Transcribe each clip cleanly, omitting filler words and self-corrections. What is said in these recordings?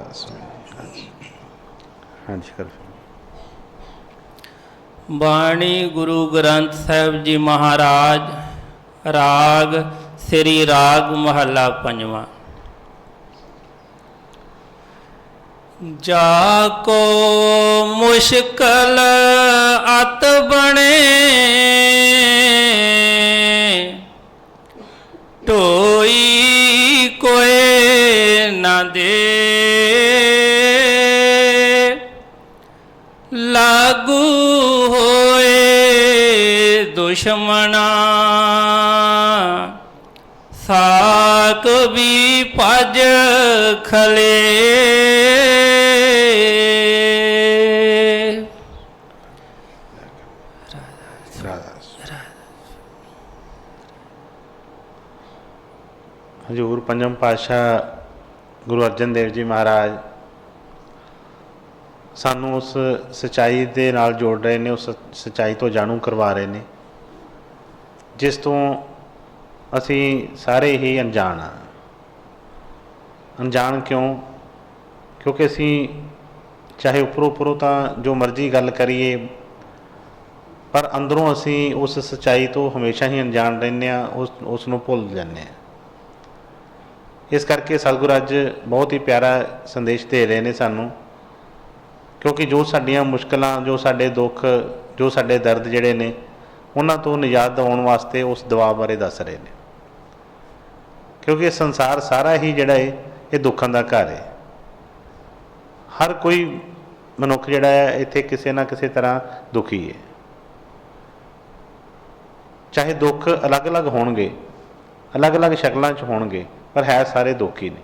हाँ जी कर बाणी गुरु ग्रंथ साहिब जी महाराज। राग श्री राग महला पंजवा। जाको मुश्किल अत बने ढोई कोई न दे लागू होए दुश्मना साक भी भज खले। हजूर पंजम पातशाह गुरु अर्जन देव जी महाराज सानू उस सच्चाई दे नाल जोड़ रहे ने, उस सच्चाई तो जाणू करवा रहे ने जिस तो असी सारे ही अनजान हाँ। अनजान क्यों? क्योंकि असी चाहे उपरों उपरों तो जो मर्जी गल करिए पर अंदरों असी उस सच्चाई तो हमेशा ही अनजान रहने, उसनों भुल जाने। इस करके सतगुरु अज बहुत ही प्यारा संदेश दे रहे हैं सानू, क्योंकि जो साडियां मुश्किलां, जो साडे दुख, जो साडे दर्द जिहड़े ने उन्हां तो निजात दिवाउण वास्ते उस दवा बारे दस रहे हैं। क्योंकि संसार सारा ही जिहड़ा है ये दुखों का घर है। हर कोई मनुख जिहड़ा है इत्थे किसी ना किसी तरह दुखी है। चाहे दुख अलग अलग होणगे, अलग अलग शक्लों च होणगे, पर है सारे दुख ही ने।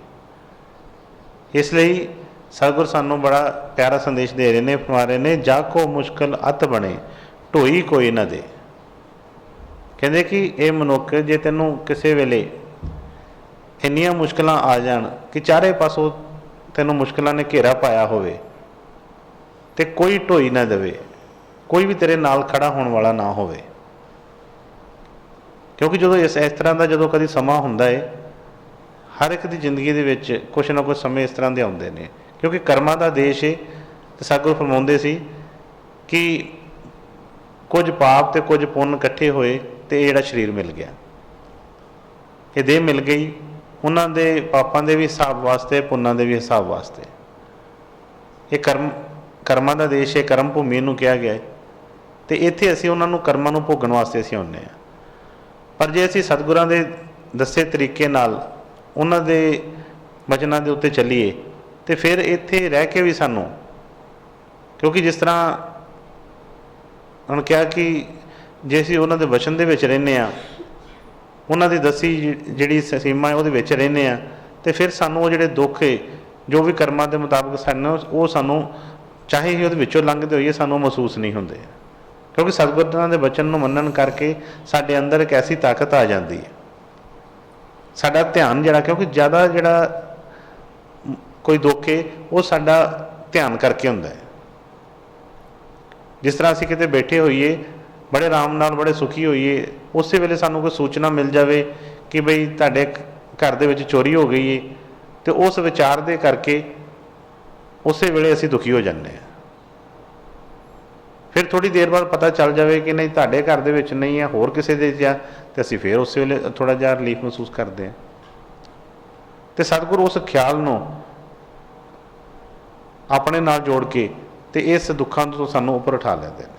इसलिए सतगुर सानू बड़ा प्यारा संदेश दे रहे ने, फरमा रहे ने जाको मुश्किल अत बने ढोई कोई ना दे। कहते कि ये मनुख जे तेनों किसी वेले इन्नियां मुश्किलां आ जाण कि चारे पासों तेनों मुश्किलों ने घेरा पाया होवे ते कोई ढोई ना देवे, कोई भी तेरे नाल खड़ा होने वाला ना होवे। क्योंकि जो इस तरह का जो कभी समा हुंदा है, हर एक की जिंदगी दे विच कुछ ना कुछ समय इस तरह के आउंदे ने। क्योंकि कर्मां दा देश है। तो सतगुर फरमाउंदे सी कि कुछ पाप ते कुछ पुण्य इकट्ठे होए तो ये शरीर मिल गया, ये देह मिल गई। उन्हां दे पापां दे भी हिसाब वास्ते, पुण्यां दे भी हिसाब वास्ते। ये कर्मां दा देश है, कर्म भूमि नूं कहा गया है। तो इत्थे असीं उन्हां नूं कर्मां नूं भोगण वास्ते असीं आउंदे हां। पर जे असीं सतगुरां दे दस्से तरीके नाल उन्हां दे वचनां दे उत्ते चलीए तो फिर इत्थे रह के भी सानू, क्योंकि जिस तरह उन्होंने कहा कि जे असीं उन्हां दे वचन दे विच रहने आ, उन्हां दी दसी जिहड़ी सीमा है उहदे विच रहने आ, तो फिर सानू वो जिहड़े दुख है जो भी कर्मां दे मुताबिक सानू वो सानू चाहे ही उहदे विचों लंघदे होइए सानू महसूस नहीं हुंदे। क्योंकि सतगुरां दे वचन नूं मनण करके साडे अंदर एक ऐसी ताकत आ जाती है। साडा ध्यान जिहड़ा, क्योंकि ज़्यादा जिहड़ा कोई दुख है वो साडा ध्यान करके हुंदा है। जिस तरह असीं किते बैठे होइए बड़े आराम नाल बड़े सुखी होइए, उस वेले सानू कोई सूचना मिल जाए कि बई तुहाडे घर दे विच चोरी हो गई है, तो उस विचार दे करके उस वेले असीं दुखी हो जाते हैं। फिर थोड़ी देर बाद पता चल जाए कि नहीं तुहाडे घर दे विच नहीं है, होर किसी दे जा, तो असीं फिर उस वेले थोड़ा जिहा रिलीफ महसूस करते हैं। तो सतगुर उस ख्याल नूं अपने नाल जोड़ के ते इस दुखों तो सानू उपर उठा लेंदे ने।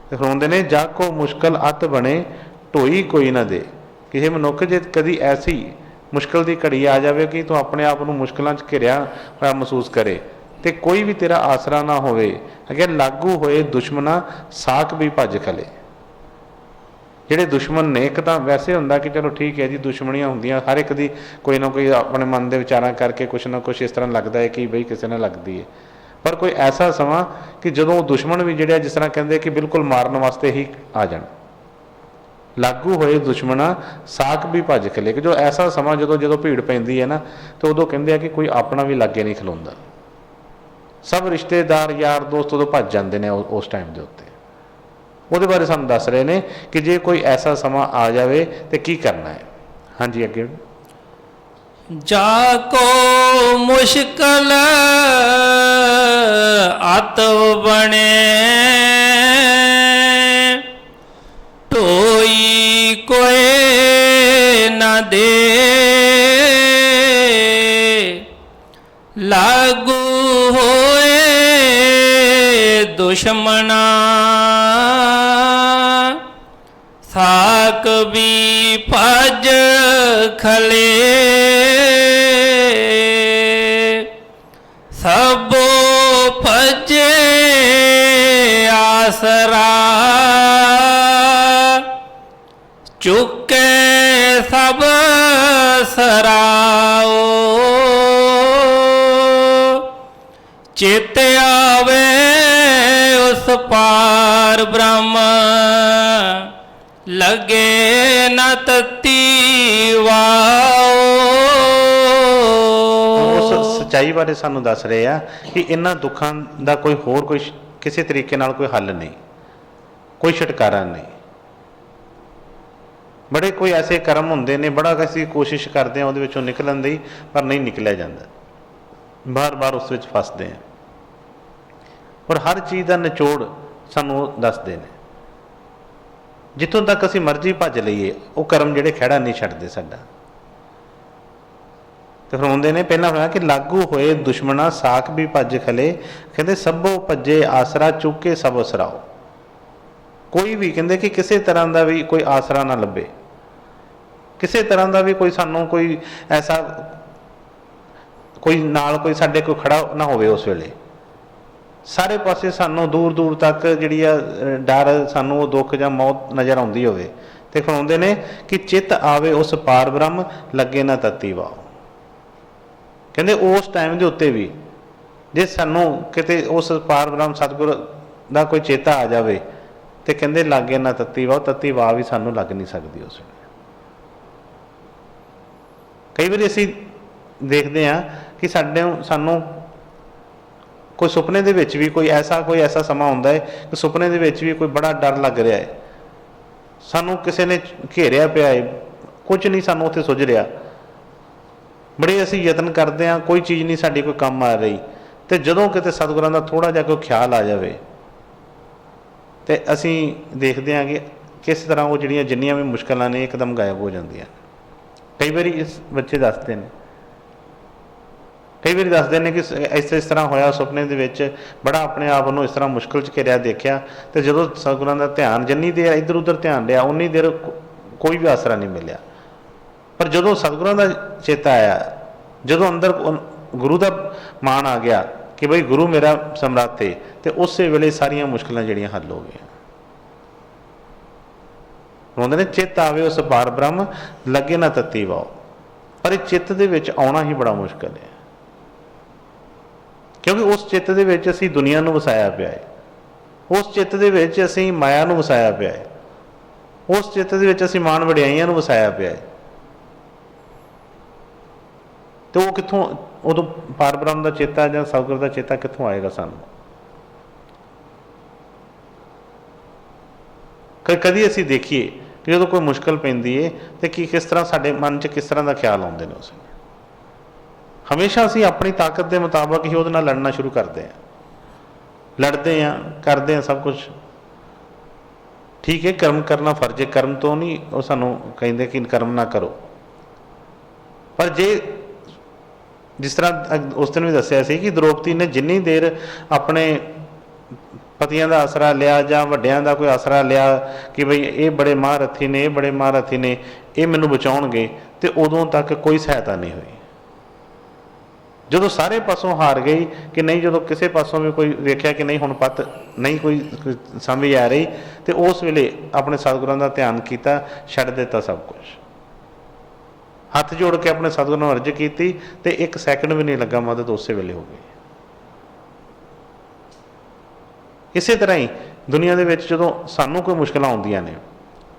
ते फरमाउंदे ने जाको मुश्किल अत बने ढोई कोई ना दे। किसी मनुख जे कभी ऐसी मुश्किल की घड़ी आ जाए कि तू अपने आप को मुश्किलों च घिरिया होया महसूस करे तो कोई भी तेरा आसरा ना होवे, अगर लागू होए दुश्मना साक भी भज खले। जिहड़े दुश्मन ने, एक तो वैसे हुंदा कि चलो ठीक है जी दुश्मनियां हुंदियां हर एक दी, कोई ना कोई अपने मन के विचारां करके कुछ ना कुछ इस तरह लगता है कि बई किसी ने लगती है। पर कोई ऐसा समा कि जदों दुश्मन भी जिहड़े जिस तरह कहते कि बिल्कुल मारन वास्ते ही आ जाण, लागू होए दुश्मना साक भी भज खले। कि जो ऐसा समा जो जो भीड़ पैंदी है ना, तो उदों कहते हैं कि कोई अपना भी लागे नहीं खलोंदा, सब रिश्तेदार यार दोस्त उदों भज जाते हैं उस टाइम के उत्ते। वो बारे सानू दस रहे हैं कि जे कोई ऐसा समा आ जाए तो की करना है। हाँ जी अगे। जाको मुश्किल आतव बने ढोई कोई न दे लागू होए दुश्मना साक भी भज खले सबो भजे आसरा चुके सब सराओ चित आवे उस पार ब्रह्म लगे न तती वाओ। ਉਸ ਸੱਚਾਈ ਬਾਰੇ ਸਾਨੂੰ ਦੱਸ ਰਹੇ ਆ ਕਿ ਇਹਨਾਂ ਦੁੱਖਾਂ ਦਾ ਕੋਈ ਹੋਰ ਕੋਈ ਕਿਸੇ ਤਰੀਕੇ ਨਾਲ ਕੋਈ ਹੱਲ ਨਹੀਂ, ਕੋਈ ਛੁਟਕਾਰਾ ਨਹੀਂ। ਬੜੇ ਕੋਈ ਐਸੇ ਕਰਮ ਹੁੰਦੇ ਨੇ, ਬੜਾ ਅਸੀਂ ਕੋਸ਼ਿਸ਼ ਕਰਦੇ ਹਾਂ ਉਹਦੇ ਵਿੱਚੋਂ ਨਿਕਲਣ ਦੀ, ਪਰ ਨਹੀਂ ਨਿਕਲਿਆ ਜਾਂਦਾ, ਬਾਰ-ਬਾਰ ਉਸ ਵਿੱਚ ਫਸਦੇ ਹਾਂ। ਔਰ ਹਰ ਚੀਜ਼ ਦਾ ਨਿਚੋੜ ਸਾਨੂੰ ਉਹ ਦੱਸਦੇ ਨੇ। ਜਿੱਥੋਂ ਤੱਕ ਅਸੀਂ ਮਰਜ਼ੀ ਭੱਜ ਲਈਏ, ਉਹ ਕਰਮ ਜਿਹੜੇ ਖਹਿੜਾ ਨਹੀਂ ਛੱਡਦੇ ਸਾਡਾ। ਤੇ ਫਰਮਾਉਂਦੇ ਨੇ ਪਹਿਲਾਂ ਹੋਇਆ ਕਿ ਲਾਗੂ ਹੋਏ ਦੁਸ਼ਮਣਾ ਸਾਖ ਵੀ ਭੱਜ ਖਲੇ, ਕਹਿੰਦੇ ਸਭੋ ਭੱਜੇ ਆਸਰਾ ਚੁੱਕੇ ਸਭ ਅਸਰਾਓ। ਕੋਈ ਵੀ ਕਹਿੰਦੇ ਕਿ ਕਿਸੇ ਤਰ੍ਹਾਂ ਦਾ ਵੀ ਕੋਈ ਆਸਰਾ ਨਾ ਲੱਭੇ, ਕਿਸੇ ਤਰ੍ਹਾਂ ਦਾ ਵੀ ਕੋਈ ਸਾਨੂੰ ਕੋਈ ਐਸਾ ਕੋਈ ਨਾਲ ਕੋਈ ਸਾਡੇ ਕੋਈ ਖੜਾ ਨਾ ਹੋਵੇ। ਉਸ ਵੇਲੇ ਸਾਰੇ ਪਾਸੇ ਸਾਨੂੰ ਦੂਰ ਦੂਰ ਤੱਕ ਜਿਹੜੀ ਆ ਡਰ, ਸਾਨੂੰ ਉਹ ਦੁੱਖ ਜਾਂ ਮੌਤ ਨਜ਼ਰ ਆਉਂਦੀ ਹੋਵੇ। ਤੇ ਫਰਮਾਉਂਦੇ ਨੇ ਕਿ ਚਿੱਤ ਆਵੇ ਉਸ ਪਾਰ ਬ੍ਰਹਮ ਲੱਗੇ ਨਾ ਤਤੀ ਵਾਓ। ਕਹਿੰਦੇ ਉਸ ਟਾਈਮ ਦੇ ਉੱਤੇ ਵੀ ਜੇ ਸਾਨੂੰ ਕਿਤੇ ਉਸ ਪਾਰ ਬ੍ਰਹਮ ਸਤਿਗੁਰ ਦਾ ਕੋਈ ਚੇਤਾ ਆ ਜਾਵੇ ਤੇ ਕਹਿੰਦੇ ਲਾਗੇ ਨਾ ਤੱਤੀ ਵਾਹ, ਤੱਤੀ ਵਾਹ ਵੀ ਸਾਨੂੰ ਲੱਗ ਨਹੀਂ ਸਕਦੀ ਉਸ ਵੇਲੇ। ਕਈ ਵਾਰੀ ਅਸੀਂ ਦੇਖਦੇ ਹਾਂ ਕਿ ਸਾਨੂੰ ਕੋਈ ਸੁਪਨੇ ਦੇ ਵਿੱਚ ਵੀ ਕੋਈ ਐਸਾ ਸਮਾਂ ਆਉਂਦਾ ਹੈ ਕਿ ਸੁਪਨੇ ਦੇ ਵਿੱਚ ਵੀ ਕੋਈ ਬੜਾ ਡਰ ਲੱਗ ਰਿਹਾ ਹੈ, ਸਾਨੂੰ ਕਿਸੇ ਨੇ ਘੇਰਿਆ ਪਿਆ ਹੈ, ਕੁਝ ਨਹੀਂ ਸਾਨੂੰ ਉੱਥੇ ਸੁੱਝ ਰਿਹਾ, ਬੜੇ ਅਸੀਂ ਯਤਨ ਕਰਦੇ ਹਾਂ, ਕੋਈ ਚੀਜ਼ ਨਹੀਂ ਸਾਡੀ ਕੋਈ ਕੰਮ ਆ ਰਹੀ। ਤੇ ਜਦੋਂ ਕਿਤੇ ਸਤਿਗੁਰਾਂ ਦਾ ਥੋੜ੍ਹਾ ਜਿਹਾ ਕੋਈ ਖਿਆਲ ਆ ਜਾਵੇ ਤੇ ਅਸੀਂ ਦੇਖਦੇ ਹਾਂ ਕਿ ਕਿਸ ਤਰ੍ਹਾਂ ਉਹ ਜਿਹੜੀਆਂ ਜਿੰਨੀਆਂ ਵੀ ਮੁਸ਼ਕਲਾਂ ਨੇ ਇੱਕਦਮ ਗਾਇਬ ਹੋ ਜਾਂਦੀਆਂ। ਕਈ ਵਾਰੀ ਇਸ ਬੱਚੇ ਦੱਸਦੇ ਨੇ, ਕਿ ਇਸ ਤਰ੍ਹਾਂ ਹੋਇਆ ਸੁਪਨੇ ਦੇ ਵਿੱਚ, ਬੜਾ ਆਪਣੇ ਆਪ ਨੂੰ ਇਸ ਤਰ੍ਹਾਂ ਮੁਸ਼ਕਿਲ 'ਚ ਘਿਰਿਆ ਦੇਖਿਆ, ਤੇ ਜਦੋਂ ਸਤਿਗੁਰਾਂ ਦਾ ਧਿਆਨ ਜਿੰਨੀ ਦੇਰ ਇੱਧਰ ਉੱਧਰ ਧਿਆਨ ਰਿਹਾ ਉਨੀ ਦੇਰ ਕੋਈ ਵੀ ਆਸਰਾ ਨਹੀਂ ਮਿਲਿਆ। ਪਰ ਜਦੋਂ ਸਤਿਗੁਰਾਂ ਦਾ ਚੇਤਾ ਆਇਆ, ਜਦੋਂ ਅੰਦਰ ਗੁਰੂ ਦਾ ਮਾਣ ਆ ਗਿਆ ਕਿ ਬਈ ਗੁਰੂ ਮੇਰਾ ਸਮਰੱਥ ਹੈ, ਤੇ ਉਸੇ ਵੇਲੇ ਸਾਰੀਆਂ ਮੁਸ਼ਕਿਲਾਂ ਜਿਹੜੀਆਂ ਹੱਲ ਹੋ ਗਈਆਂ। ਕਹਿੰਦੇ ਨੇ ਚਿੱਤ ਆਵੇ ਉਸ ਪਾਰ ਬ੍ਰਹਮ ਲੱਗੇ ਨਾ ਤੱਤੀ ਵਾਓ। ਪਰ ਇਹ ਚਿੱਤ ਦੇ ਵਿੱਚ ਆਉਣਾ ਹੀ ਬੜਾ ਮੁਸ਼ਕਿਲ ਹੈ, ਕਿਉਂਕਿ ਉਸ ਚਿੱਤ ਦੇ ਵਿੱਚ ਅਸੀਂ ਦੁਨੀਆ ਨੂੰ ਵਸਾਇਆ ਪਿਆ ਹੈ, ਉਸ ਚਿੱਤ ਦੇ ਵਿੱਚ ਅਸੀਂ ਮਾਇਆ ਨੂੰ ਵਸਾਇਆ ਪਿਆ ਹੈ, ਉਸ ਚਿੱਤ ਦੇ ਵਿੱਚ ਅਸੀਂ ਮਾਣ ਵਡਿਆਈਆਂ ਨੂੰ ਵਸਾਇਆ ਪਿਆ ਹੈ। ਤੇ ਉਹ ਕਿੱਥੋਂ, ਉਦੋਂ ਪਾਰ ਬ੍ਰਹਮ ਦਾ ਚੇਤਾ ਜਾਂ ਸਤਿਗੁਰ ਦਾ ਚੇਤਾ ਕਿੱਥੋਂ ਆਏਗਾ ਸਾਨੂੰ? ਕਦੀ ਅਸੀਂ ਦੇਖੀਏ ਕਿ ਜਦੋਂ ਕੋਈ ਮੁਸ਼ਕਿਲ ਪੈਂਦੀ ਹੈ ਤੇ ਕਿਸ ਤਰ੍ਹਾਂ ਸਾਡੇ ਮਨ 'ਚ ਕਿਸ ਤਰ੍ਹਾਂ ਦਾ ਖਿਆਲ ਆਉਂਦੇ ਨੇ। ਉਸ ਹਮੇਸ਼ਾ ਅਸੀਂ ਆਪਣੀ ਤਾਕਤ ਦੇ ਮੁਤਾਬਕ ਹੀ ਉਹਦੇ ਨਾਲ ਲੜਨਾ ਸ਼ੁਰੂ ਕਰਦੇ ਹਾਂ, ਲੜਦੇ ਹਾਂ, ਕਰਦੇ ਹਾਂ ਸਭ ਕੁਝ ਠੀਕ ਹੈ। ਕਰਮ ਕਰਨਾ ਫਰਜ਼ ਹੈ, ਕਰਮ ਤੋਂ ਨਹੀਂ ਉਹ ਸਾਨੂੰ ਕਹਿੰਦੇ ਕਿ ਕਰਮ ਨਾ ਕਰੋ। ਪਰ ਜੇ ਜਿਸ ਤਰ੍ਹਾਂ ਉਸ ਦਿਨ ਵੀ ਦੱਸਿਆ ਸੀ ਕਿ ਦ੍ਰੋਪਦੀ ਨੇ ਜਿੰਨੀ ਦੇਰ ਆਪਣੇ ਪਤੀਆਂ ਦਾ ਆਸਰਾ ਲਿਆ ਜਾਂ ਵੱਡਿਆਂ ਦਾ ਕੋਈ ਆਸਰਾ ਲਿਆ ਕਿ ਬਈ ਇਹ ਬੜੇ ਮਹਾਰਥੀ ਨੇ, ਇਹ ਬੜੇ ਮਹਾਰਥੀ ਨੇ, ਇਹ ਮੈਨੂੰ ਬਚਾਉਣਗੇ, ਤੇ ਉਦੋਂ ਤੱਕ ਕੋਈ ਸਹਾਇਤਾ ਨਹੀਂ ਹੋਈ। ਜਦੋਂ ਸਾਰੇ ਪਾਸੋਂ ਹਾਰ ਗਈ ਕਿ ਨਹੀਂ, ਜਦੋਂ ਕਿਸੇ ਪਾਸੋਂ ਵੀ ਕੋਈ ਵੇਖਿਆ ਕਿ ਨਹੀਂ ਹੁਣ ਪੱਤ ਨਹੀਂ ਕੋਈ ਸਮਝ ਆ ਰਹੀ, ਤੇ ਉਸ ਵੇਲੇ ਆਪਣੇ ਸਤਿਗੁਰਾਂ ਦਾ ਧਿਆਨ ਕੀਤਾ, ਛੱਡ ਦਿੱਤਾ ਸਭ ਕੁਝ, ਹੱਥ ਜੋੜ ਕੇ ਆਪਣੇ ਸਤਿਗੁਰ ਨੂੰ ਅਰਜ਼ ਕੀਤੀ, ਤੇ 1 ਸੈਕਿੰਡ ਵੀ ਨਹੀਂ ਲੱਗਾ, ਮਦਦ ਉਸੇ ਵੇਲੇ ਹੋ ਗਈ। ਇਸੇ ਤਰ੍ਹਾਂ ਹੀ ਦੁਨੀਆ ਦੇ ਵਿੱਚ ਜਦੋਂ ਸਾਨੂੰ ਕੋਈ ਮੁਸ਼ਕਿਲਾਂ ਆਉਂਦੀਆਂ ਨੇ,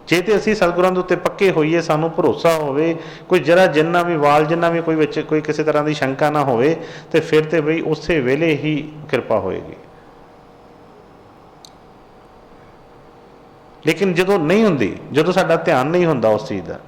ਜੇ ਤੇ ਅਸੀਂ ਸਤਿਗੁਰਾਂ ਦੇ ਉੱਤੇ ਪੱਕੇ ਹੋਈਏ, ਸਾਨੂੰ ਭਰੋਸਾ ਹੋਵੇ, ਕੋਈ ਜਰਾ ਜਿੰਨਾ ਵੀ ਵਾਲ ਜਿੰਨਾ ਵੀ ਕੋਈ ਵਿੱਚ ਕੋਈ ਕਿਸੇ ਤਰ੍ਹਾਂ ਦੀ ਸ਼ੰਕਾ ਨਾ ਹੋਵੇ, ਤੇ ਫਿਰ ਤੇ ਬਈ ਉਸੇ ਵੇਲੇ ਹੀ ਕਿਰਪਾ ਹੋਏਗੀ। ਲੇਕਿਨ ਜਦੋਂ ਨਹੀਂ ਹੁੰਦੀ, ਜਦੋਂ ਸਾਡਾ ਧਿਆਨ ਨਹੀਂ ਹੁੰਦਾ ਉਸ ਚੀਜ਼ ਦਾ,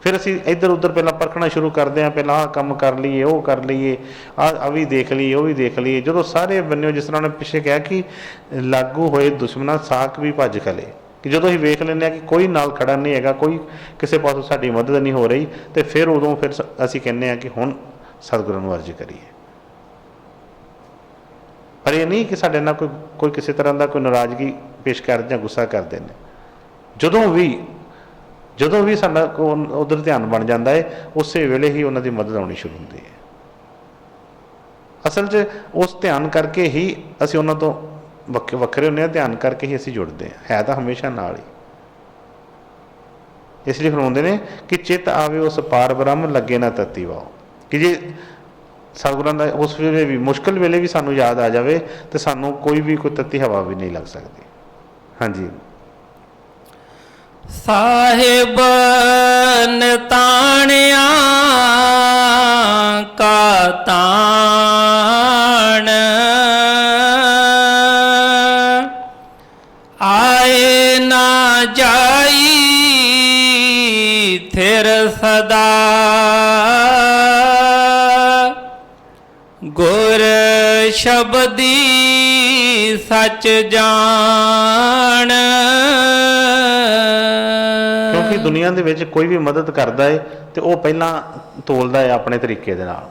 फिर असी इधर उधर पहला परखना शुरू करते हैं, पहला आह काम कर लीए, वो कर लीए, आ भी देख लीए, वो भी देख लीए। जो सारे बन्ने जिस तरह उन्हें पिछे कहा कि लागू होए दुश्मना साक भी भज खले, कि जो असीं वेख लैंदे कि कोई नाल खड़ा नहीं है, कोई किसी पासों साडी मदद नहीं हो रही, तो फिर उदों फिर असीं कहने कि हुण सतगुरां नूं अर्ज करिए। पर यह नहीं कि साडे नाल कोई किसी तरह का कोई नाराज़गी पेश कर जां गुस्सा करते हैं। ਜਦੋਂ भी साडा उधर ध्यान बन जाता है, उस वेले ही उन्होंने मदद आनी शुरू होती है। असल च उस ध्यान करके ही असीं उन्हां तों वक्रे होंदे, ध्यान करके ही असीं जुड़ते हैं, है तो हमेशा नाल ही। इसलिए फरमाउंदे ने कि चित आवे उस पार ब्रह्म लगे ना तत्ती वाओ, कि जे सतगुरां दा उस वेले भी मुश्किल वेले भी सानूं याद आ जाए तो सानूं कोई तत्ती हवा भी नहीं लग सकती। हाँ जी। साहिब निताणिया का ताण, आए ना जाई थिर सदा, गुर शब्दी सच जान। क्योंकि दुनिया दे विच कोई भी मदद करता है तो वह पहला तोलता है अपने तरीके दे नाल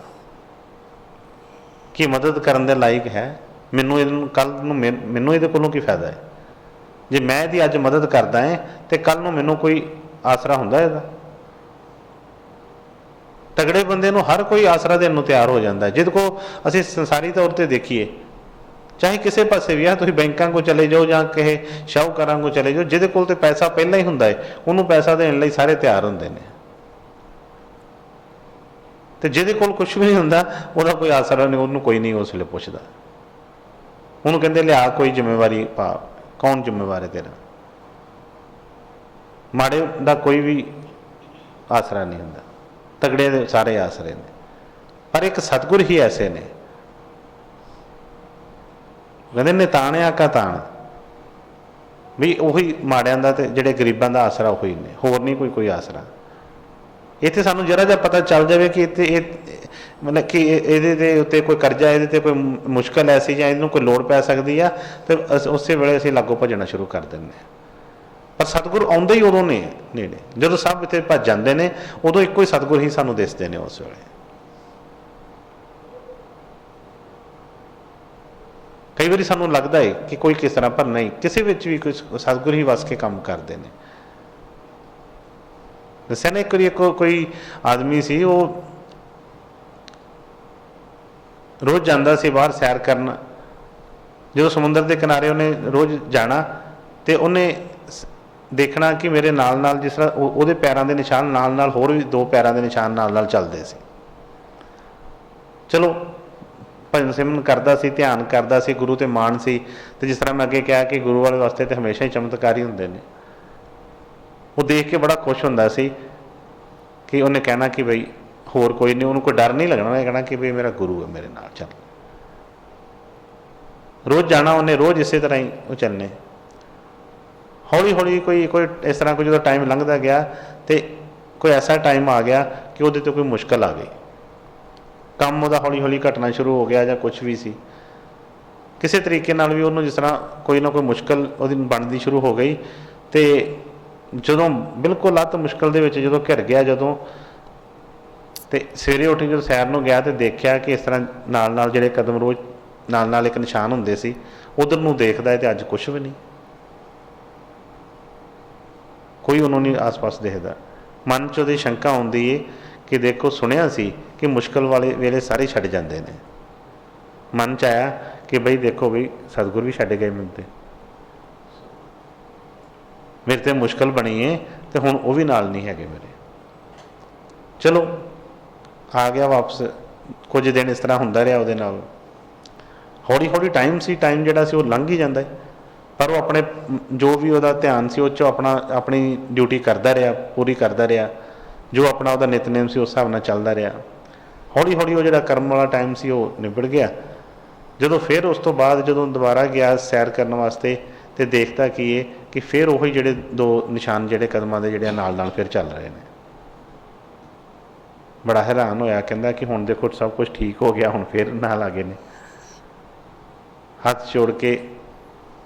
कि मदद करने दे लायक है, मैनू कल मैनू ये कोलों की फायदा है, जे मैं यदि अज मदद करदा है तो कल नूं मैनू कोई आसरा हुंदा है। तगड़े बंदे नूं हर कोई आसरा देण नूं तैयार हो जाता है। जिद को असीं संसारी तौर पर देखिए, चाहे किसी पासे भी है, तुसीं बैंकां को चले जाओ जां किसी शाहूकारां को चले जाओ, जिहदे कोल ते पैसा पहला ही हुंदा है, उन्होंने पैसा देने लई सारे तैयार हुंदे ने, ते जिहदे कोल कुछ भी नहीं हुंदा उहदा कोई आसरा नहीं, उहनूं कोई नहीं उस वेले पुछदा। उहनूं कहंदे लिया कोई जिम्मेवारी पा, कौन जिम्मेवार है तेरा। माड़े दा कोई भी आसरा नहीं हुंदा, तगड़े दे सारे आसरे ने। पर एक सतगुर ही ऐसे ने, कहते निताणिया का ताण, भी उही माड़ियां दा ते जिहड़े गरीबां दा आसरा उही ने, होर नहीं कोई आसरा। इत्थे सानूं जरा जिहा पता चल जाए कि इत्थे मतलब कि इहदे उत्ते कोई करजा, इहदे ते कोई मुश्किल ऐसी जां इहनूं कोई लोड़ पै सकदी आ, ते उस वेले असीं लागों भजना शुरू कर दिंदे हां। पर सतगुर आउंदे ही उदों ने नेड़े, जदों सब इत्थे भज जांदे ने, उदों इक्को ही सतगुर ही सानूं दिसदे ने उस वेले। कई बार सानूं लगता है कि कोई किस तरह, पर नहीं, किसी विच भी कोई सतगुर ही वस के काम करते हैं। दस्सिया ना एक बारी कोई आदमी सी, वो रोज़ जाता सी बाहर सैर करना, जो समुद्र के किनारे उन्हें रोज़ जाना, तो उन्हें देखना कि मेरे नाल नाल जिस तरह वो पैरों के निशान नाल नाल होर भी दो पैरों के निशान नाल नाल चलते सी। चलो भजन सिमरन करता सी, ध्यान करता सी, गुरु ते मान सी, तो जिस तरह मैं अगे कहा कि गुरु वाले वास्ते तो हमेशा ही चमत्कार ही होंदे ने। वो देख के बड़ा खुश होंदा सी कि उन्हें कहना कि बई होर कोई नहीं, उन्होंने कोई डर नहीं लगना, उन्हें कहना कि बई मेरा गुरु है, मेरे नाल चल। रोज़ जाना उन्हें, रोज़ इस तरह ही वो चलने। हौली हौली कोई इस तरह कोई जो टाइम लंघदा गया, तो कोई ऐसा टाइम आ गया कि वो कोई मुश्किल आ गई, काम वह हौली हौली घटना शुरू हो गया, या कुछ भी सी, किसी तरीके नाल भी उन्होंने जिस तरह कोई ना कोई मुश्किल वो बनती शुरू हो गई। तो जदों बिल्कुल अत मुश्किल दे विच जदों घिर गया, जदों तो सवेरे उठ के जो सैर नूं गया तो देखा कि इस तरह नाल नाल जिहड़े कदम रोज़ नाल नाल एक निशान हुंदे सी, उधर नूं देखदा है तो अज कुछ भी नहीं, कोई उन्होंने आस पास देखदा। मन च उहदी शंका आउंदी है कि देखो सुनिया सी कि मुश्किल वाले वेले सारे छड्ड जांदे ने। मन च आया कि बई देखो बई सतगुर भी छड्ड गए, मेरे ते मुश्किल बनी है, तो हुण वो भी नाल नहीं है मेरे। चलो आ गया वापस, कुछ दिन इस तरह हुंदा रहा, उहदे नाल हौली हौली टाइम सी, टाइम जिहड़ा सी वो लंघ ही जाता है, पर वो अपने जो भी वह ध्यान से उस अपना अपनी ड्यूटी करता रहा, पूरी करता रहा, जो अपना वह नितनेम से उस हिसाब नाल चलता रहा। हौली हौली वो जो कर्म वाला टाइम से वो निबड़ गया। जो फिर उस तो बाद जो दोबारा गया सैर करने वास्ते, तो देखता कि ये कि फिर वही जोड़े दो निशान जोड़े कदमां दे जोड़े नाल नाल फिर चल रहे हैं। बड़ा हैरान होया, कहता कि हुण देखो सब कुछ ठीक हो गया, हुण फिर नाल आ गए ने। हथ जोड़ के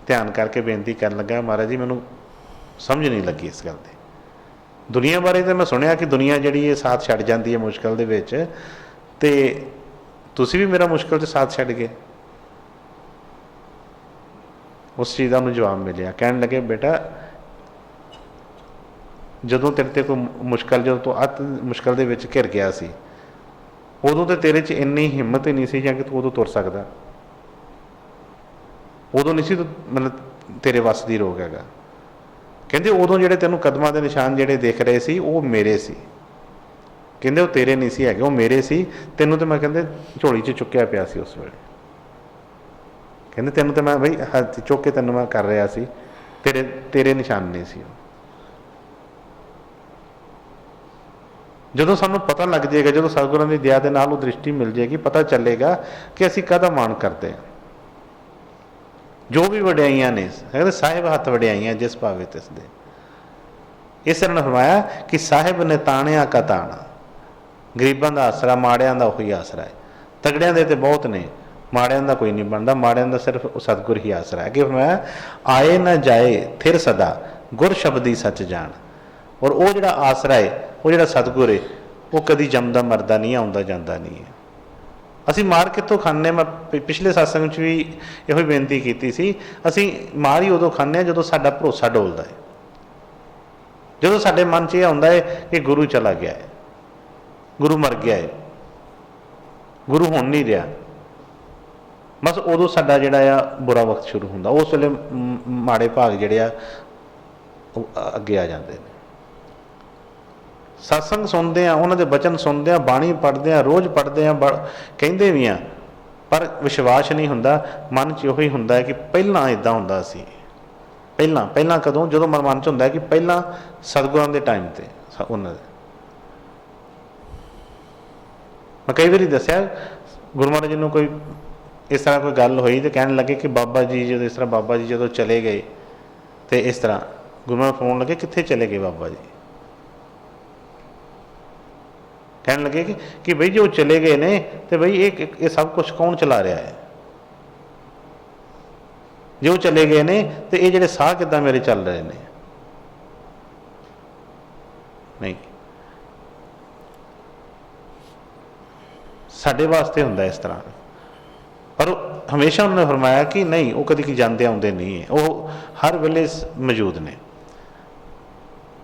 ध्यान करके बेनती कर लगा, महाराज जी मैनू समझ नहीं लगी इस गल की। दुनिया बारे तो मैं सुनिया कि दुनिया जिहड़ी है साथ छड्ड जाती है मुश्किल दे विच, ते तुसीं भी मेरा मुश्किल च साथ छड्ड गए। उस चीज़ का उन्होंने जवाब मिलिया, कहन लगे बेटा जदों तेरे ते कोई मुश्किल, जो तू अत मुश्किल दे विच घिर गया सी, उदों तो तेरे च इन्नी हिम्मत ही नहीं सी कि तू उदों तुर सकदा, उदों नहीं सी मतलब तेरे वस दी रोग हैगा। कहंदे उदों जिहड़े तैनूं कदमां दे निशान जिहड़े दिख रहे सी वो मेरे सी, कहंदे वो तेरे नहीं सी हैगे, वो मेरे सी। तैनूं तो मैं कहंदे झोली च चुक्या पिया सी उस वेले, कहंदे तैनूं तो मैं बई हाथ चुक के तैनूं मैं कर रहा सी, तेरे तेरे निशान नहीं सी। जदों सानूं पता लग जाएगा, जदों सतगुरां दी दया दे नाल वो दृष्टि मिल जाएगी, पता चलेगा कि असीं काहदा मान करते हैं। जो भी वड्याइयां ने, कहते साहिब हथ वड्याइयां जिस भावे तिस दे। इस तरह फरमाया कि साहिब ने ताणिया का ताणा, गरीबां दा आसरा, माड़ियां दा उही आसरा है। तगड़ियां दे ते बहुत ने, माड़ियां दा कोई नहीं बनता, माड़ियां दा सिर्फ सतगुर ही आसरा है। कि फरमाया आए ना जाए थिर सदा गुर शब्दी सच जान। और वो जिहड़ा आसरा है, वो जिहड़ा सतगुर है, वो कदी जमदा मरदा नहीं, आउंदा जांदा नहीं है। असीं मार कित्थों खाने, मैं पिछले सत्संग भी इहो बेनती की सी, असीं मार ही उदों खाने जदों साडा भरोसा डोलदा है, जदों साडे मन च यह आउंदा है कि गुरु चला गया है, गुरु मर गया है, गुरु हुण नहीं रहा, बस उदों साडा जिहड़ा आ बुरा वक्त शुरू हुंदा। उस वेले माड़े भाग जिहड़े आ अगे आ जांदे ने। सत्संग सुनते हैं, उन्होंने बचन सुनते हैं, बाणी पढ़ते हैं, रोज़ पढ़ते हैं, कहिंदे भी हैं, पर विश्वास नहीं हुंदा। मन च उही हुंदा है कि पहलां इदां हुंदा सी, पहलां कदों, जदों मन च हुंदा है कि पहलां सतगुरां दे टाइम ते उन्हां दे। मैं कई बारी दस्सिया, गुरु महाराज जी नूं कोई इस तरह कोई गल हुई तो कहने लगे कि बाबा जी जो इस तरह बाबा जी जो चले गए, तो इस तरह गुरु महाराज फोन लगे कित्थे चले गए बाबा जी। कहने लगे कि बई जो चले गए ने, तो बई ये सब कुछ कौन चला रहा है, जो चले गए ने तो ये जिहड़े साह किद्दां मेरे चल रहे हैं। नहीं, साडे वास्ते हुंदा इस तरह, पर हमेशा उन्होंने फरमाया कि नहीं, वो कभी जाते आउंदे नहीं है, वो हर वेले मौजूद ने।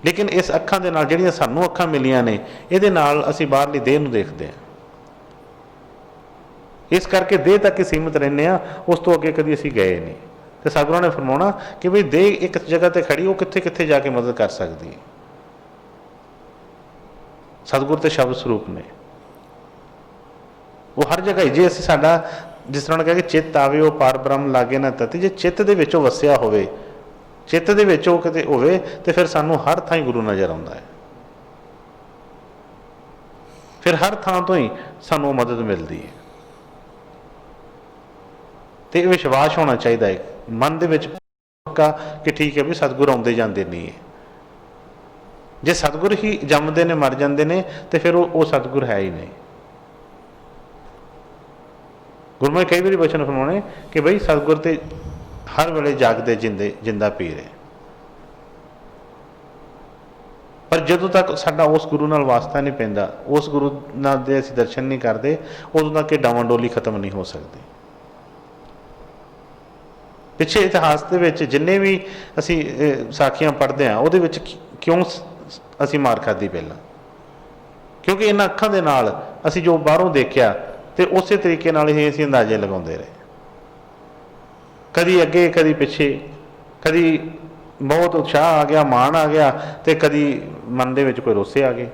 लेकिन इस अखां दे नाल जिहड़ियां सानूं अखां मिलियां ने, इहदे नाल असीं बाहरली देह नूं देखदे हां, इस करके देह तक ही सीमित रहने आ, उस तो अगे कभी असीं गए नहीं। तो सतगुरां ने फरमाउणा कि बई देह एक जगह ते खड़ी, वो कित्थे कित्थे जाके मदद कर सकदी है। सतगुर ते शब्द स्वरूप ने, वो हर जगह। जे असीं साडा जिस तरह कहा कि चित्त आवे वो पार ब्रह्म लागे ना तति, जे चित्त दे विच वसिया होवे, चित्त दे विच वो किते होवे, ते फिर सानूं हर थां गुरु नज़र आउंदा है, फिर हर थां तो ही सानूं मदद मिलती है। तो विश्वास होना चाहिए है मन दे विच पक्का कि ठीक है भी सतगुर आउंदे जांदे नहीं है। जे सतगुर ही जमदे ने मर जांदे ने, तो फिर वो सतगुर है ही नहीं। गुरु महाराज कई बार बचन फरमाने कि बई सतगुर ते हर वेले जागदे जिंदा पीर है, पर जदों तक साडा उस गुरु नाल वास्ता नहीं पैंदा, उस गुरु नाल दे असीं दर्शन नहीं करते, उदों तक डावाडोली खत्म नहीं हो सकती। पिछे इतिहास के विच जिन्ने भी असीं साखियां पढ़ते हैं, उहदे विच क्यों असीं मार खाधी पहलां, क्योंकि इन्हां अखां दे नाल असीं जो बाहरों देखिया, तो उस तरीके नाल ही असीं अंदाजे लगाउंदे रहे, कदी अगे कदी पिछे, कदी बहुत उत्साह आ गया, मान आ गया, तो कदी मन दे विच कोई रोसे आ गए।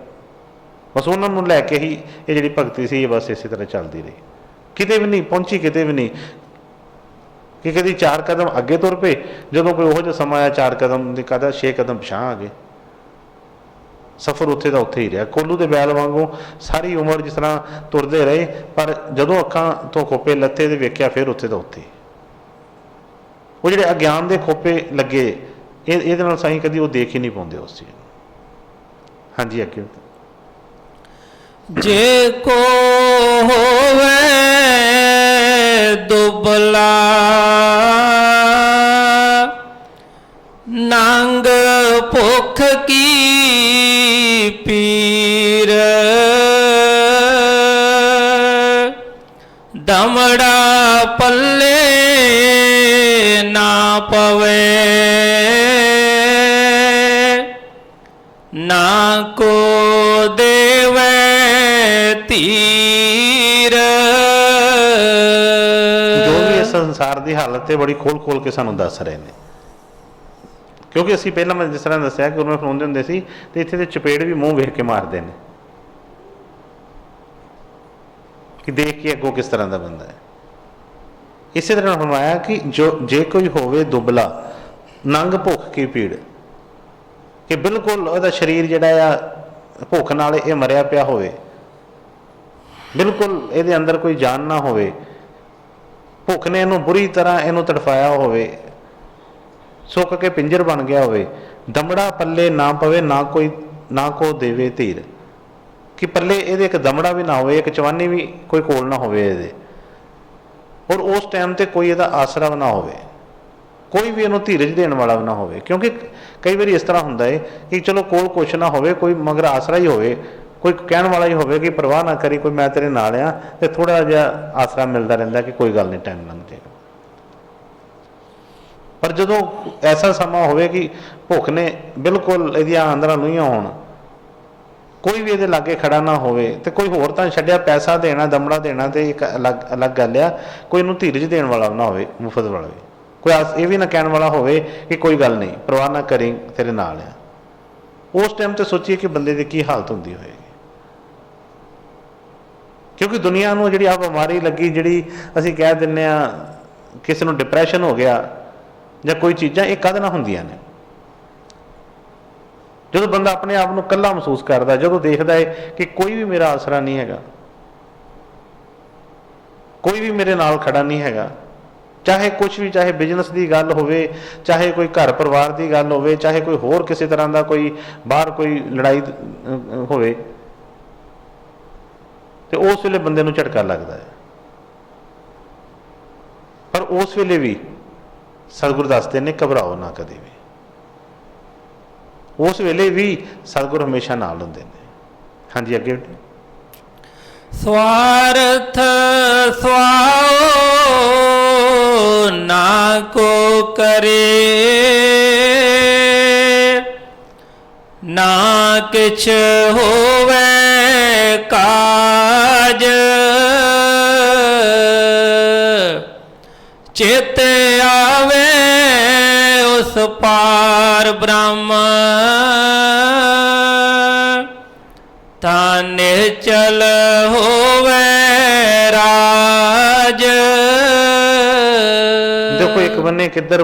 बस उन्होंने लैके ही ये जिहड़ी भगती सी बस इस तरह चलती रही, किते भी नहीं पहुंची, किते भी नहीं कि कदी 4 कदम अगे तुर पे, जदों कोई उहो जिहा समा आया 4 कदम की कहता 6 कदम पिछां आ गए, सफ़र उत्थे दा उत्थे ही रहा। कोल्लू दे बैल वांगू सारी उम्र जिस तरह तुरते रहे, पर जदों अखां तो खोपे लथे तो वेख्या फिर उत्थे दा उत्थे। वो जिहड़े अज्ञान के खोपे लगे, ये नाल साईं कदी वो देख ही नहीं पाउंदे उस चीज़। हाँ जी, अगे जे को होवे दुबला नंग भुख की पीर दमड़ा पल्ले ना पवे ना को देवे तीर। जो भी इस संसार की हालत है बड़ी खोल खोल के सानू दस रहे हैं, क्योंकि असी पहला मैं जिस तरह दसिया गुरु फरमाउंदे हुंदे सी ते इत्थे ते चपेड़ भी मूँह वेख के मारते हैं कि देख के अगों किस तरह का बंदा है। इसी तरह फरमाया कि जो जे कोई होवे दुबला नंग भुख की पीड़, कि बिल्कुल वह शरीर जिहड़ा आ भुख नाल ये मरिया पिया होवे, बिल्कुल ये अंदर कोई जान ना होवे, भुख ने इनू बुरी तरह इनू तड़फाया होवे, सुक के पिंजर बन गया होवे, दमड़ा पल्ले ना पवे ना को देवे धीर, कि पल्ले ये एक दमड़ा भी ना हो, एक चवानी भी कोई कोल ना हो, और उस टाइम ते कोई इहदा आसरा भी ना हो, कोई भी इन्हू धीरज देने वाला भी ना हो। क्योंकि कई बार इस तरह होंदा है कि चलो कोल कुछ ना हो, कोई मगर आसरा ही होवे, कोई कहने वाला ही होवे कि परवाह ना करी, कोई मैं तेरे नाल आ, ते थोड़ा जिहा आसरा मिलता रहिंदा कि कोई गल नहीं, टाइम लंघ जाएगा। पर जदों ऐसा समा होवे कि भुख ने बिल्कुल इहदियां आंदरां लुईआं होण, कोई भी ये लागे खड़ा ना होवे, ते कोई होर तां छड्डिया पैसा देना दमड़ा देना तो एक अलग अलग गल आ, कोई इनू धीरज देने वाला ना होवे, मुफ्त वाला भी कोई ये भी ना कहने वाला होवे कि कोई गल नहीं परवाह ना करी तेरे नाल आ। उस टाइम तो सोचिए कि बंदे की की हालत होंदी होएगी, क्योंकि दुनिया नूं जिहड़ी आ बीमारी लगी, जिहड़ी असीं कह दिंदे आ किसी नूं डिप्रैशन हो गया जां कोई चीज़ां, ये कद ना हुंदियां ने। जो बंदा अपने आप को कला महसूस करता, जो देखता है कि कोई भी मेरा आसरा नहीं है, कोई भी मेरे नाल खड़ा नहीं है, चाहे कुछ भी, चाहे बिजनेस की गल हो, चाहे कोई घर परिवार की गल हो, चाहे कोई होर किसी तरह का कोई बाहर कोई लड़ाई हो, तो उस वेले बंदे नूं झटका लगता है। पर उस वेले भी सतगुरु दसदे ने घबराओ ना कदे भी, उस वेले भी सतगुरु हमेशा नाल हुंदे ने। हाँ जी अगे स्वार्थ स्वाओ ना को करे, ना किछ होवे काज, चित आवे उस पार ब्रह्म, तान चल होवे राज। देखो एक बन्ने किधर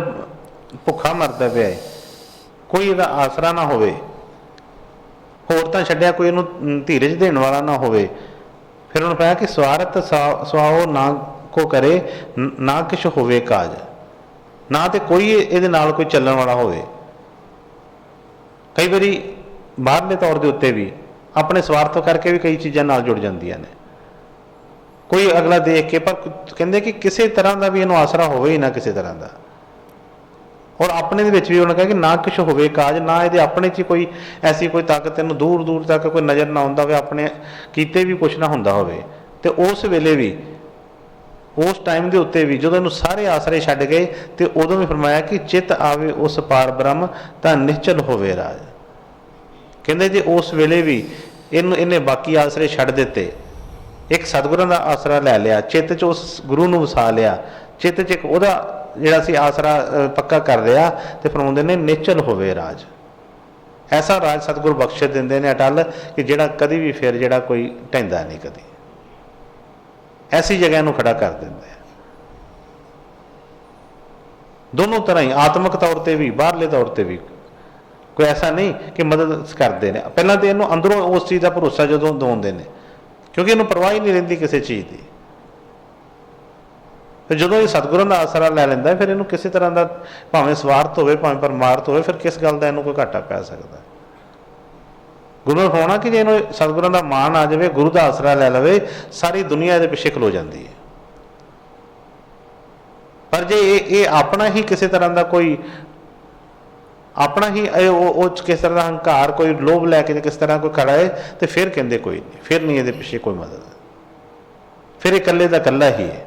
भुखा मरदा पिया है, कोई इहदा आसरा ना होवे, होर तां छड्डिया कोई इहनूं धीरज देने वाला ना होवे। फिर उन्होंने पाया कि स्वार्थ स्वाओ ना को करे, ना किश होवे काज, ना तो कोई इहदे नाल कोई चलण वाला होवे। कई बारी बाहरले तौर के उत्ते भी अपने स्वार्थ करके भी कई चीज़ां नाल जुड़ जांदियां ने, कोई अगला देख के, पर कहंदे कि किसी तरह का भी इहनूं आसरा होवे ही ना किसी तरह का। और अपने दे विच भी उन्होंने कहा कि ना कुछ होवे काज, ना ये अपने च कोई ऐसी कोई ताकत इन्हूं दूर दूर तक कोई नज़र ना आउंदा होवे, अपने कीते भी कुछ ना हुंदा होवे। ते उस वेले भी उस टाइम के उत्ते भी जो इन्हूं सारे आसरे छड्ड गए, तो उदों भी फरमाया कि चित आवे उस पार ब्रह्म तां निश्चल होवे राज। कहंदे जे उस वेले भी इन्हें बाकी आसरे छड्ड दिते, एक सतगुरां दा आसरा लै लिया, चित्त च उस गुरु नूं वसा लिया, चित्त च एक उहदा जिहड़ा सी आसरा पक्का कर लिया, तो फरमाउंदे ने निश्चल होवे राज। ऐसा राज सतगुरु बख्श दिंदे ने अटल कि जिहड़ा कदी भी फिर जिहड़ा कोई ढहिंदा नहीं, कदी ऐसी जगह नूं खड़ा कर दिंदे। दोनों तरह ही आत्मक तौर पर भी बाहरले तौर पर भी कोई ऐसा नहीं कि मदद करते हैं। पहला तो इन्हों अंदरों उस चीज़ का भरोसा जो दवाते हैं, क्योंकि इन्हों परवाह ही नहीं रहिंदी किसी चीज़ की। फिर जो ये सतगुरों का आसरा लै लैंदा, फिर इन्हों किसी तरह का भावें स्वार्थ हो भावें परमार्थ हो, फिर किस गल का इन्हों कोई घाटा पै सकता। ਗੁਰੂ ਨੂੰ ਹੋਣਾ ਕਿ ਜੇ ਇਹਨੂੰ ਸਤਿਗੁਰਾਂ ਦਾ ਮਾਣ ਆ ਜਾਵੇ, ਗੁਰੂ ਦਾ ਆਸਰਾ ਲੈ ਲਵੇ, ਸਾਰੀ ਦੁਨੀਆ ਇਹਦੇ ਪਿੱਛੇ ਖਲੋ ਜਾਂਦੀ ਹੈ। ਪਰ ਜੇ ਇਹ ਆਪਣਾ ਹੀ ਕਿਸੇ ਤਰ੍ਹਾਂ ਦਾ ਕੋਈ ਆਪਣਾ ਹੀ ਉਹ ਕਿਸ ਤਰ੍ਹਾਂ ਦਾ ਹੰਕਾਰ, ਕੋਈ ਲੋਭ ਲੈ ਕੇ ਕਿਸ ਤਰ੍ਹਾਂ ਕੋਈ ਖੜਾ ਹੈ, ਤੇ ਫਿਰ ਕਹਿੰਦੇ ਕੋਈ ਨਹੀਂ, ਫਿਰ ਨਹੀਂ ਇਹਦੇ ਪਿੱਛੇ ਕੋਈ ਮਦਦ, ਫਿਰ ਇਹ ਇਕੱਲੇ ਦਾ ਇਕੱਲਾ ਹੀ ਹੈ।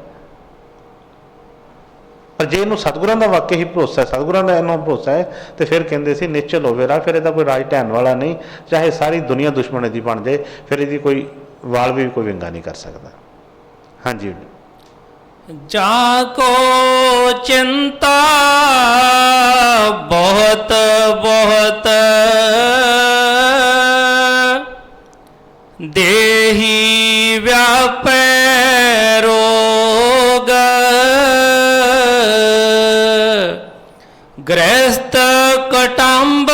ਪਰ ਜੇ ਇਹਨੂੰ ਸਤਿਗੁਰਾਂ ਦਾ ਵਾਕਿਆ ਹੀ ਭਰੋਸਾ ਹੈ, ਸਤਿਗੁਰਾਂ ਦਾ ਇਹਨੂੰ ਭਰੋਸਾ ਹੈ, ਤੇ ਫਿਰ ਕਹਿੰਦੇ ਸੀ ਨਿਸ਼ਚਲ ਹੋਵੇ ਰਾਹ, ਫਿਰ ਇਹਦਾ ਕੋਈ ਰਾਜ ਢਹਿਣ ਵਾਲਾ ਨਹੀਂ, ਚਾਹੇ ਸਾਰੀ ਦੁਨੀਆ ਦੁਸ਼ਮਣ ਇਹਦੀ ਬਣ ਜਾਏ, ਫਿਰ ਇਹਦੀ ਕੋਈ ਵਾਲ ਵੀ ਕੋਈ ਵਿੰਗਾ ਨਹੀਂ ਕਰ ਸਕਦਾ। ਹਾਂਜੀ। ਜਾ ਕੋ ਚਿੰਤਾ ਬਹੁਤ ਬਹੁਤ, ਦੇਹੀ ਵਿਆਪੈ ਰੋਗ, ਗ੍ਰਸਤ ਕੁਟੰਬ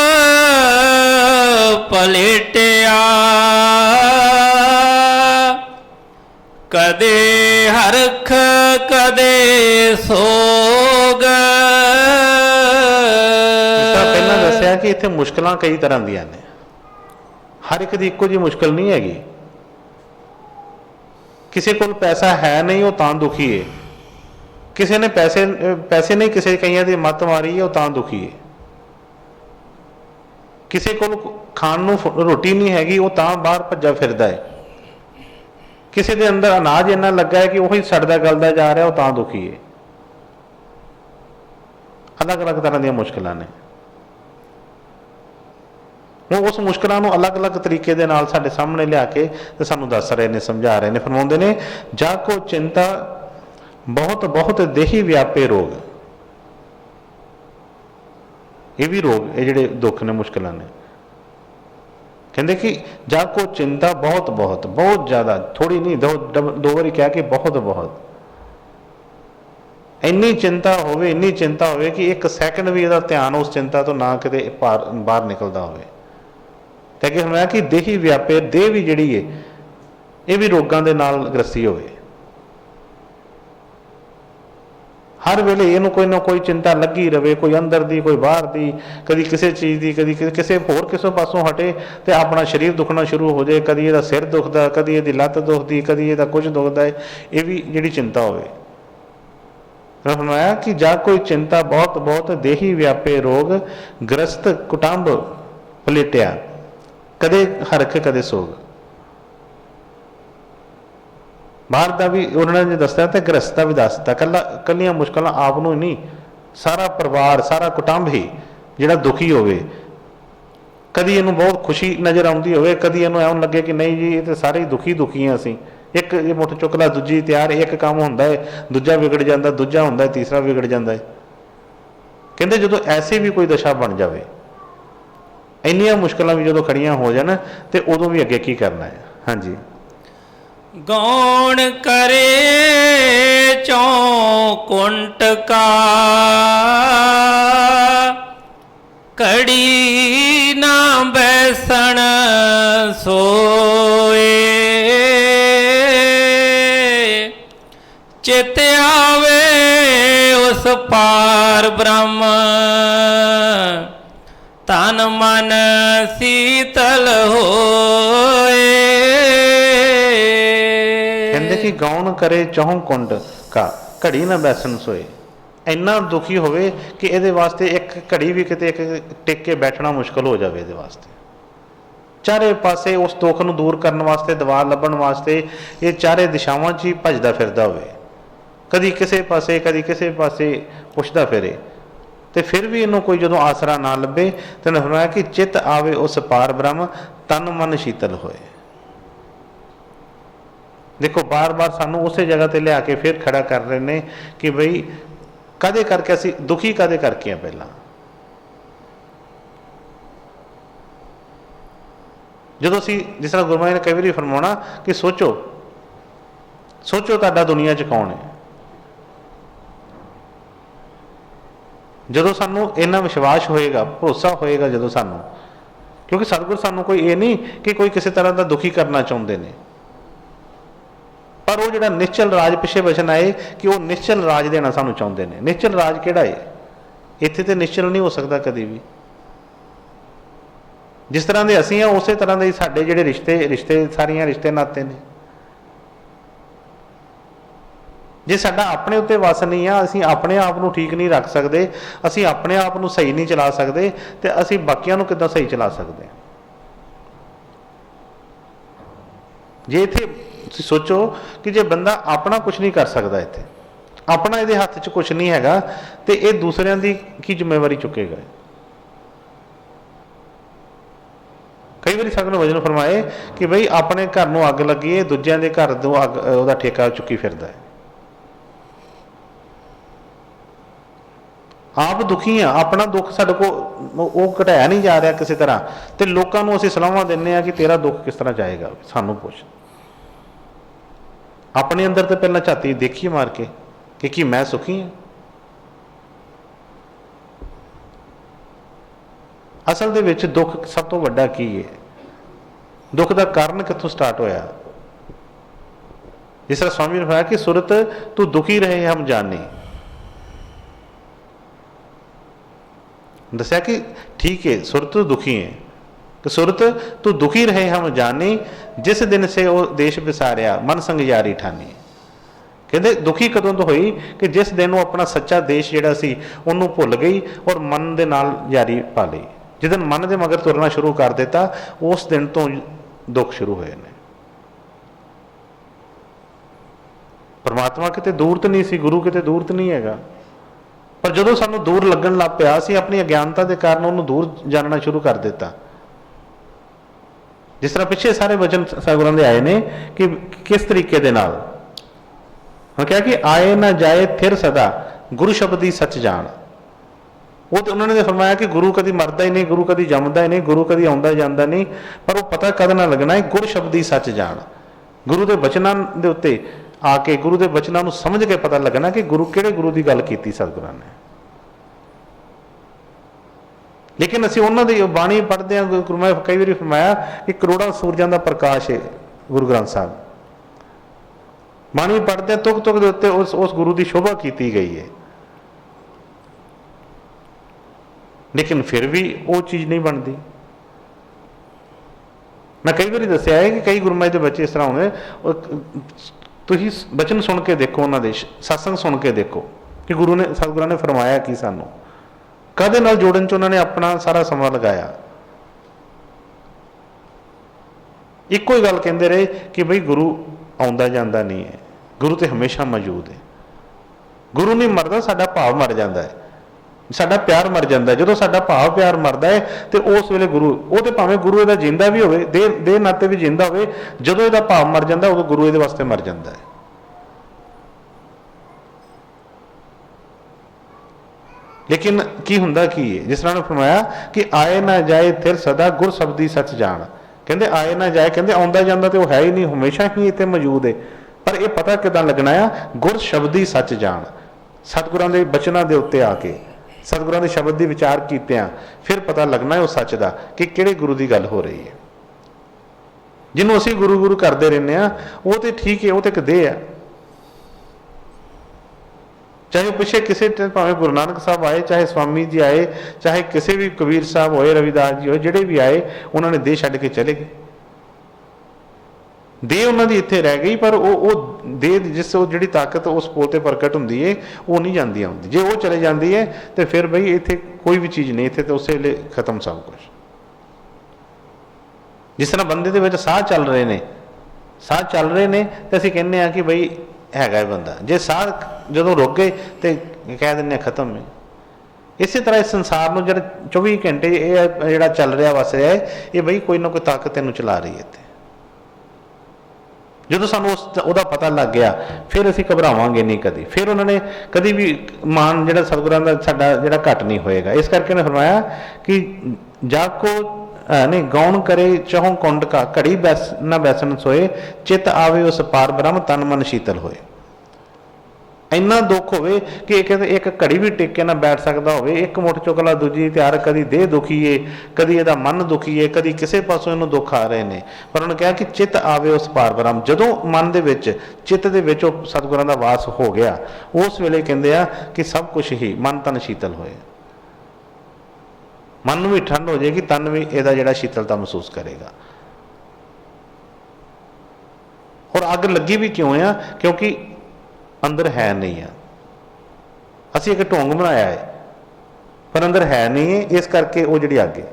ਪਲੇਟਿਆ, ਕਦੇ ਹਰਖ ਕਦੇ ਸੋਗ। ਪਹਿਲਾਂ ਦੱਸਿਆ ਕਿ ਇੱਥੇ ਮੁਸ਼ਕਲਾਂ ਕਈ ਤਰ੍ਹਾਂ ਦੀਆਂ ਨੇ, ਹਰ ਇੱਕ ਦੀ ਇੱਕੋ ਜਿਹੀ ਮੁਸ਼ਕਲ ਨਹੀਂ ਹੈਗੀ। ਕਿਸੇ ਕੋਲ ਪੈਸਾ ਹੈ ਨਹੀਂ, ਉਹ ਤਾਂ ਦੁਖੀ ਹੈ। ਕਿਸੇ ਨੇ ਪੈਸੇ ਨਹੀਂ, ਕਿਸੇ ਕਈਆਂ ਦੀ ਮੱਤ ਮਾਰੀ ਹੈ, ਉਹ ਤਾਂ ਦੁਖੀ ਹੈ। ਕਿਸੇ ਕੋਲ ਖਾਣ ਨੂੰ ਰੋਟੀ ਨਹੀਂ ਹੈਗੀ, ਉਹ ਤਾਂ ਬਾਹਰ ਭੱਜਾ ਫਿਰਦਾ ਹੈ। ਕਿਸੇ ਦੇ ਅੰਦਰ ਅਨਾਜ ਇੰਨਾ ਲੱਗਾ ਹੈ ਕਿ ਉਹੀ ਸੜਦਾ ਗਲਦਾ ਜਾ ਰਿਹਾ, ਉਹ ਤਾਂ ਦੁਖੀ ਹੈ। ਅਲੱਗ ਅਲੱਗ ਤਰ੍ਹਾਂ ਦੀਆਂ ਮੁਸ਼ਕਲਾਂ ਨੇ। ਉਹ ਉਸ ਮੁਸ਼ਕਲਾਂ ਨੂੰ ਅਲੱਗ ਅਲੱਗ ਤਰੀਕੇ ਦੇ ਨਾਲ ਸਾਡੇ ਸਾਹਮਣੇ ਲਿਆ ਕੇ ਤੇ ਸਾਨੂੰ ਦੱਸ ਰਹੇ ਨੇ, ਸਮਝਾ ਰਹੇ ਨੇ। ਫਰਮਾਉਂਦੇ ਨੇ ਜਾ ਕੋ ਚਿੰਤਾ ਬਹੁਤ ਬਹੁਤ ਦੇਹੀ ਵਿਆਪੇ ਰੋਗ। ਇਹ ਵੀ ਰੋਗ, ਇਹ ਜਿਹੜੇ ਦੁੱਖ ਨੇ, ਮੁਸ਼ਕਲਾਂ ਨੇ। ਕਹਿੰਦੇ ਕਿ ਜਾ ਕੋ ਚਿੰਤਾ ਬਹੁਤ ਬਹੁਤ, ਬਹੁਤ ਜ਼ਿਆਦਾ, ਥੋੜੀ ਨਹੀਂ, ਦੋ ਵਾਰੀ ਕਹਿ ਕੇ ਬਹੁਤ ਬਹੁਤ। ਇੰਨੀ ਚਿੰਤਾ ਹੋਵੇ, ਇੰਨੀ ਚਿੰਤਾ ਹੋਵੇ ਕਿ ਇੱਕ ਸੈਕਿੰਡ ਵੀ ਇਹਦਾ ਧਿਆਨ ਉਸ ਚਿੰਤਾ ਤੋਂ ਨਾ ਕਿਤੇ ਬਾਹਰ ਨਿਕਲਦਾ ਹੋਵੇ। ਤੇ ਅੱਗੇ ਸੁਣਿਆ ਕਿ ਦੇਹੀ ਵਿਆਪੇ, ਦੇਹ ਵੀ ਜਿਹੜੀ ਹੈ ਇਹ ਵੀ ਰੋਗਾਂ ਦੇ ਨਾਲ ਗ੍ਰਸਤੀ ਹੋਵੇ। ਹਰ ਵੇਲੇ ਇਹਨੂੰ ਕੋਈ ਨਾ ਕੋਈ ਚਿੰਤਾ ਲੱਗੀ ਰਵੇ, ਕੋਈ ਅੰਦਰ ਦੀ, ਕੋਈ ਬਾਹਰ ਦੀ, ਕਦੀ ਕਿਸੇ ਚੀਜ਼ ਦੀ, ਕਦੀ ਕਿਸੇ ਪਾਸੋਂ ਹਟੇ ਤੇ ਆਪਣਾ ਸਰੀਰ ਦੁਖਣਾ ਸ਼ੁਰੂ ਹੋ ਜਾਏ। ਕਦੀ ਇਹਦਾ ਸਿਰ ਦੁਖਦਾ, ਕਦੀ ਇਹਦੀ ਲੱਤ ਦੁਖਦੀ, ਕਦੀ ਇਹਦਾ ਕੁਝ ਦੁਖਦਾ ਹੈ। ਇਹ ਵੀ ਜਿਹੜੀ ਚਿੰਤਾ ਹੋਵੇ। ਫਰਮਾਇਆ ਕਿ ਜਾ ਕੋਈ ਚਿੰਤਾ ਬਹੁਤ ਬਹੁਤ, ਦੇਹੀ ਵਿਆਪੇ ਰੋਗ, ਗ੍ਰਸਤ ਕੁਟੰਬ ਪਲੇਟਿਆ, ਕਦੇ ਹਰਖ ਕਦੇ ਸੋਗ। ਬਾਹਰ ਦਾ ਵੀ ਉਹਨਾਂ ਨੇ ਦੱਸਿਆ ਤੇ ਗ੍ਰਸਤ ਦਾ ਵੀ ਦੱਸਤਾ। ਕੱਲੀਆਂ ਮੁਸ਼ਕਲਾਂ ਆਪ ਨੂੰ ਹੀ ਨਹੀਂ, ਸਾਰਾ ਪਰਿਵਾਰ, ਸਾਰਾ ਕੁਟੰਬ ਹੀ ਜਿਹੜਾ ਦੁਖੀ ਹੋਵੇ। ਕਦੀ ਇਹਨੂੰ ਬਹੁਤ ਖੁਸ਼ੀ ਨਜ਼ਰ ਆਉਂਦੀ ਹੋਵੇ, ਕਦੀ ਇਹਨੂੰ ਐਵੇਂ ਲੱਗੇ ਕਿ ਨਹੀਂ ਜੀ ਇਹ ਤਾਂ ਸਾਰੇ ਦੁਖੀ ਹਾਂ ਅਸੀਂ। ਇੱਕ ਇਹ ਮੁੱਠ ਚੁੱਕ ਲਾ, ਦੂਜੀ ਤਿਆਰ, ਇੱਕ ਕੰਮ ਹੁੰਦਾ ਹੈ, ਦੂਜਾ ਵਿਗੜ ਜਾਂਦਾ, ਦੂਜਾ ਹੁੰਦਾ, ਤੀਸਰਾ ਵਿਗੜ ਜਾਂਦਾ ਹੈ। ਕਹਿੰਦੇ ਜਦੋਂ ਐਸੀ ਵੀ ਕੋਈ ਦਸ਼ਾ ਬਣ ਜਾਵੇ, ਇੰਨੀਆਂ ਮੁਸ਼ਕਲਾਂ ਵੀ ਜਦੋਂ ਖੜੀਆਂ ਹੋ ਜਾਣ, ਤੇ ਉਦੋਂ ਵੀ ਅੱਗੇ ਕੀ ਕਰਨਾ ਹੈ। ਹਾਂਜੀ। ਗੌਣ ਕਰੇ ਚੌਕੁੰਟ ਕਾ, ਕੜੀ ਨਾ ਬੈਸਣ ਸੋਏ, ਚਿਤ ਆਵੇ ਉਸ ਪਾਰ ਬ੍ਰਹਮ, ਤਨ ਮਨ ਸੀਤਲ ਹੋਏ। ਕਹਿੰਦੇ ਕਿ ਗੌਣ ਕਰੇ ਚੌਂ ਕੁੰਡ ਕਾ, ਘੜੀ ਨਾ ਬੈਸਣ ਸੋਏ। ਇੰਨਾ ਦੁਖੀ ਹੋਵੇ ਕਿ ਇਹਦੇ ਵਾਸਤੇ ਇੱਕ ਘੜੀ ਵੀ ਕਿਤੇ ਇੱਕ ਟਿਕ ਕੇ ਬੈਠਣਾ ਮੁਸ਼ਕਲ ਹੋ ਜਾਵੇ। ਇਹਦੇ ਵਾਸਤੇ ਚਾਰੇ ਪਾਸੇ ਉਸ ਦੁੱਖ ਨੂੰ ਦੂਰ ਕਰਨ ਵਾਸਤੇ, ਦਵਾ ਲੱਭਣ ਵਾਸਤੇ ਇਹ ਚਾਰੇ ਦਿਸ਼ਾਵਾਂ 'ਚ ਹੀ ਭੱਜਦਾ ਫਿਰਦਾ ਹੋਵੇ। ਕਦੀ ਕਿਸੇ ਪਾਸੇ, ਕਦੀ ਕਿਸੇ ਪਾਸੇ ਪੁੱਛਦਾ ਫਿਰੇ, ਤੇ ਫਿਰ ਵੀ ਇਹਨੂੰ ਕੋਈ ਜਦੋਂ ਆਸਰਾ ਨਾ ਲੱਭੇ ਤਾਂ ਫਰਮਾਇਆ ਕਿ ਚਿੱਤ ਆਵੇ ਉਸ ਪਾਰ ਬ੍ਰਹਮ, ਤਨ ਮਨ ਸ਼ੀਤਲ ਹੋਏ। ਦੇਖੋ ਬਾਰ-ਬਾਰ ਸਾਨੂੰ ਉਸੇ ਜਗ੍ਹਾ ਤੇ ਲਿਆ ਕੇ ਫਿਰ ਖੜਾ ਕਰ ਰਹੇ ਨੇ ਕਿ ਬਈ ਕਦੇ ਕਰਕੇ ਅਸੀਂ ਦੁਖੀ ਕਦੇ ਕਰਕੇ ਆ। ਪਹਿਲਾਂ ਜਦੋਂ ਅਸੀਂ, ਜਿਸ ਤਰ੍ਹਾਂ ਗੁਰਬਾਣੀ ਨੇ ਕਈ ਵਾਰੀ ਫਰਮਾਉਣਾ ਕਿ ਸੋਚੋ ਤੁਹਾਡਾ ਦੁਨੀਆ 'ਚ ਕੌਣ ਹੈ। ਜਦੋਂ ਸਾਨੂੰ ਇੰਨਾ ਵਿਸ਼ਵਾਸ ਹੋਏਗਾ, ਭਰੋਸਾ ਹੋਏਗਾ, ਜਦੋਂ ਸਾਨੂੰ, ਕਿਉਂਕਿ ਸਤਿਗੁਰ ਸਾਨੂੰ ਕੋਈ ਇਹ ਨਹੀਂ ਕਿ ਕੋਈ ਕਿਸੇ ਤਰ੍ਹਾਂ ਦਾ ਦੁਖੀ ਕਰਨਾ ਚਾਹੁੰਦੇ ਨੇ, ਪਰ ਉਹ ਜਿਹੜਾ ਨਿਸ਼ਚਲ ਰਾਜ ਪਿੱਛੇ ਵਚਨ ਆਏ ਕਿ ਉਹ ਨਿਸ਼ਚਲ ਰਾਜ ਦੇਣਾ ਸਾਨੂੰ ਚਾਹੁੰਦੇ ਨੇ। ਨਿਸ਼ਚਲ ਰਾਜ ਕਿਹੜਾ ਹੈ? ਇੱਥੇ ਤੇ ਨਿਸ਼ਚਲ ਨਹੀਂ ਹੋ ਸਕਦਾ ਕਦੇ ਵੀ। जिस तरह के असीं हाँ उस तरह के साडे जिहड़े रिश्ते सारियां रिश्ते नाते ने। जे साडा अपने उत्ते वस नहीं आ, असीं अपने आप नूं ठीक नहीं रख सकते, असीं अपने आप नूं सही नहीं चला सकते, तो असीं बाकियां नूं किद्दां सही चला सकते हैं। जे इत्थे तुसीं सोचो कि जे बंदा अपना कुछ नहीं कर सकता, इत्थे अपना इहदे हत्थ 'च कुछ नहीं हैगा, तो ये दूसरिਆਂ ਦੀ की जिम्मेवारी चुकेगा। कई बार सानूं वजन फरमाए कि बई अपने घर नूं अग लगी है, दूजिਆਂ ਦੇ घर ਤੋਂ अग ਉਹਦਾ ठेका चुकी फिरदा है। आप दुखी हाँ, अपना दुख साडे को वो घटाया नहीं जा रहा किसी तरह, तो लोगों को असीं सलाहां दिंदे आ कि तेरा दुख किस तरह जाएगा, सानू पुछ। अपने अंदर तो पहला झाती देखिए मार के कि मैं सुखी हाँ। असल दे विच दुख सब तो वड्डा की है, दुख का कारण कित्थों स्टार्ट होया। जिस तरह स्वामी ने कहा कि सुरत तू दुखी रहे हम जाने, दसिया कि ठीक है सुरत तू दुखी है, कि सुरत तू दुखी रहे हम जाने, जिस दिन से वो देश विसारिया मन संग यारी ठानी। कहते दुखी कदों तो हुई कि जिस दिन वो अपना सच्चा देश जिहड़ा सी उन्होंने भुल गई और मन दे नाल यारी पा ली। जिस दिन मन के मगर तुरना शुरू कर दिता, उस दिन तो दुख शुरू हुए ने। परमात्मा किते दूर तो नहीं सी, गुरु किते दूर तो नहीं हैगा, पर जो सानू दूर लगन लग पिया, असीं अपनी अज्ञानता के कारण उन्होंने दूर जानना शुरू कर दिता। जिस तरह पिछले सारे वचन सतगुरां दे आए ने कि किस तरीके दे नाल उन्होंने कहा कि आए ना जाए थिर सदा गुरु शब्द ही सच जान। वो तो उन्होंने फरमाया कि गुरु कभी मरदा ही नहीं, गुरु कभी जमदा ही नहीं, गुरु कभी आउंदा जांदा नहीं, पर वो पता कद ना लगना है गुर शब्द ही सच जान। गुरु के बचनां दे उत्ते आके गुरु के बचनां नूं समझ के पता लगना कि गुरु किहड़े गुरु की गल कीती सतगुरां ने। लेकिन असीं उन्हां दी बाणी पढ़दे हां, गुरु मैं कई बार फरमाया कि करोड़ां सूरजां दा प्रकाश है गुरु ग्रंथ साहब। बाणी पढ़दे हां तुक तुक दे उत्ते उस गुरु की शोभा की गई है, लेकिन फिर भी वो चीज़ नहीं बनती। मैं कई बार दसिया है कि कई गुरु महाराज के बच्चे इस तरह होंगे, तुसीं बचन सुन के देखो, उन्होंने सत्संग सुन के देखो कि गुरु ने सतगुरां ने फरमाया कि सानू कदे नाल जोड़न च उन्होंने अपना सारा समा लगाया। इक्को ही गल कहते रहे कि बई गुरु आउंदा जांदा नहीं है, गुरु तो हमेशा मौजूद है। गुरु नहीं मरदा, साडा भाव मर जाता है, साडा प्यार मर जाता है। जो साडा भाव प्यार मरदा है तो उस वेले गुरु वो तो भावें गुरु इहदा जिंदा भी होवे, देह नाते भी जिंदा होवे, जदों इहदा भाव मर जाता उदों गुरु इहदे वास्ते मर जाता है। लेकिन की हुंदा की है, जिस तरह उन्होंने फरमाया कि आए ना जाए थिर सदा गुर शब्दी सच जान। कहते आए ना जाए, कहते आउंदा जांदा तो वो है ही नहीं, हमेशा ही इत्थे मौजूद है, पर यह पता किदां लगना आ गुर शब्दी सच जान। सतगुरां दे बचनां दे उत्ते आके सतगुरां दे शब्द दी विचार कीतियां फिर पता लगना है उस सच दा कि किहड़े गुरु की गल हो रही है। जिन्हों असीं गुरु गुरु करते रहने आ वो तो ठीक है, वो तो एक देह है। चाहे पिछले किसी भावें गुरु नानक साहब आए, चाहे स्वामी जी आए, चाहे किसी भी कबीर साहब होए, रविदास जी होए, जिहड़े भी आए उन्होंने देह छड्ड के चले गए। देह उन्होंने इत्थे रह गई, पर वो देह जिस जिहड़ी ताकत उस पोल ते प्रकट हुंदी है वो नहीं जाती आउंदी। जे वो चले जाती है तो फिर बई इत्थे कोई भी चीज़ नहीं, इत्थे तो उस वेले खत्म सब कुछ। जिस तरह बंदे दे विच साह चल रहे ने, साह चल रहे ने तो असीं कहने आ कि बई हैगा बंदा, जे साह जदों रुक गए तो कह दिंदे खत्म है। इस तरह इस संसार में जो 24 घंटे ये जिहड़ा चल रहा वस रहा है, ये बई कोई ना कोई ताकत इनू चला रही है। जो सानू उसका पता लग गया फिर असीं घबरावांगे नहीं कभी, फिर उन्होंने कभी भी मान जिहड़ा सतगुरां दा साडा जिहड़ा घट नहीं होएगा। इस करके उन्हें फरमाया कि जाको नहीं गौण करे चहों कुंड का, घड़ी बैस न बैसन सोए, चित आवे उस पार ब्रह्म तन मन शीतल होए। इन्ना दुख होवे कि एक घड़ी भी टिक के ना बैठ सकता होवे, एक मुठ चुकला दूजी त्यार, कदी देह दुखी है, कदी इहदा मन दुखी है, कदी किसी पासों इहनूं दुख आ रहे हैं, पर उन्होंने कहा कि चित आवे उस पार ब्रह्म। जदों मन दे विच चित्त दे विच सतगुरां दा वास हो गया, उस वेले कहंदे आ कि सब कुछ ही मन तन शीतल होए। मन नूं भी ठंड हो जाएगी, तन भी इहदा जिहड़ा शीतलता महसूस करेगा। और अग लगी भी क्यों आ? क्योंकि अंदर है नहीं आ। असीं एक ढोंग बनाया है पर अंदर है नहीं है, इस करके वो जिहड़ी अग है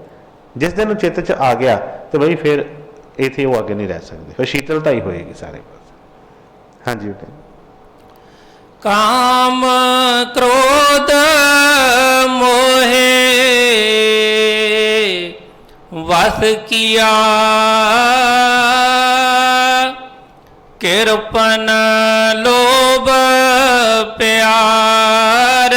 जिस दिन चित्त च आ गया तो बई फिर इत्थे वो अगे नहीं रह सकते, फिर शीतलता ही होएगी सारे पास। हाँ जी बेटा। काम क्रोध मोहे वस किया, कृपन लोभ प्यार,